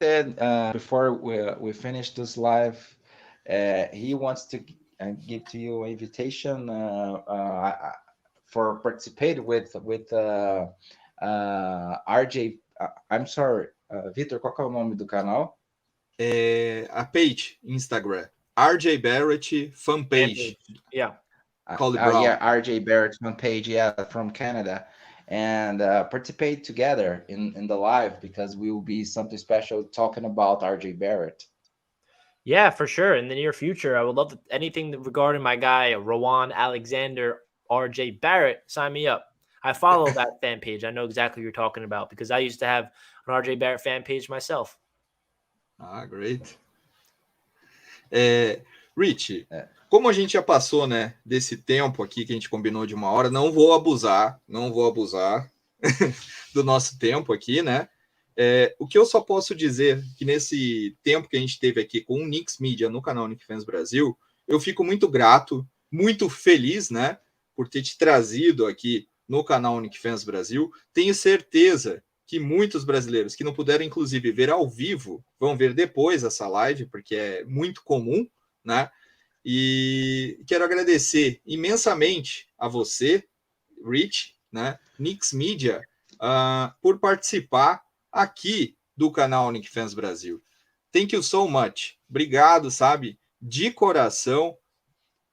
said before we finish this live, he wants to give to you an invitation for participate with RJ. I'm sorry, Victor, qual que é o nome do canal? A page Instagram, RJ Barrett fan page. Yeah. Collie Brown. Yeah, RJ Barrett's fan page, yeah, from Canada. And participate together in the live, because we will be something special talking about RJ Barrett. Yeah, for sure. In the near future, I would love anything regarding my guy, Rowan Alexander, RJ Barrett. Sign me up. I follow that fan page. I know exactly what you're talking about because I used to have an RJ Barrett fan page myself. Ah, great. Richie, como a gente já passou, né, desse tempo aqui que a gente combinou de 1 hora, não vou abusar do nosso tempo aqui, né? O que eu só posso dizer que nesse tempo que a gente teve aqui com o Knicks Media no canal Knicks Fans Brasil, eu fico muito grato, muito feliz, né, por ter te trazido aqui no canal Knicks Fans Brasil. Tenho certeza que muitos brasileiros que não puderam, inclusive, ver ao vivo, vão ver depois essa live, porque é muito comum, né? E quero agradecer imensamente a você, Rich, né, Knicks Media, por participar aqui do canal Knicks Fans Brasil. Thank you so much. Obrigado, sabe, de coração,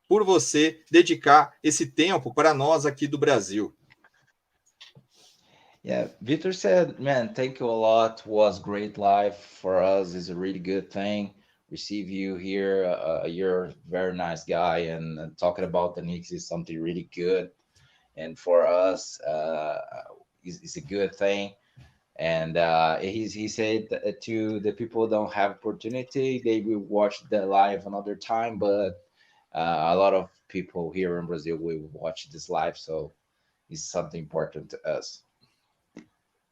por você dedicar esse tempo para nós aqui do Brasil. Yeah, Victor said, man, thank you a lot. Was great live for us. Is a really good thing. Receive you here. You're a very nice guy, and talking about the Knicks is something really good. And for us, it's a good thing. And he said to the people who don't have opportunity, they will watch the live another time. But a lot of people here in Brazil will watch this live, so it's something important to us.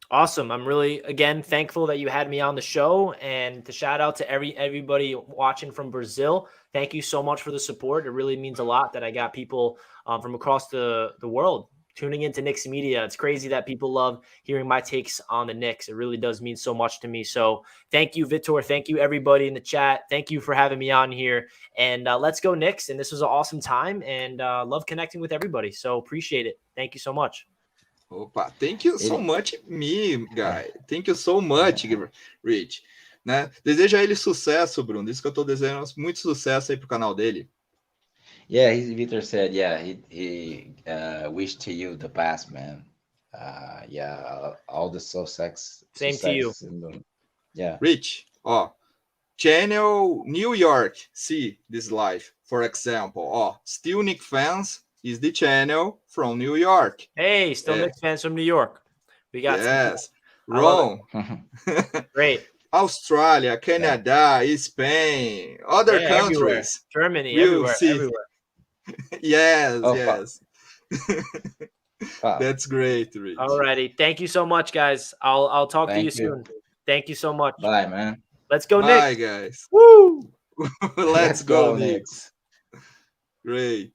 Awesome. I'm really, again, thankful that you had me on the show, and to shout out to everybody watching from Brazil. Thank you so much for the support. It really means a lot that I got people from across the world tuning into Knicks Media. It's crazy that people love hearing my takes on the Knicks. It really does mean so much to me. So thank you, Vitor. Thank you, everybody in the chat. Thank you for having me on here. And let's go Knicks. And this was an awesome time, and love connecting with everybody. So appreciate it. Thank you so much. Opa, thank you so much, me, guy. Thank you so much, Rich. Né? Deseja a ele sucesso, Bruno. Isso que eu tô desejando, muito sucesso aí pro canal dele. Yeah, Victor said, yeah, he wished to you the best, man. Yeah, all the success. Same to you. Yeah. Rich, channel New York, see this live, for example. Still Knicks Fans is the channel from New York. Hey, still Knicks fans from New York. We got Rome. Great. Australia, Canada, Spain, other countries. Everywhere. Germany, everywhere. Yes. That's great, Rich. Alrighty. Thank you so much, guys. I'll talk to you soon. Thank you so much. Bye, man. Let's go, Knicks. Bye, guys. Woo! Let's go, Knicks. Great.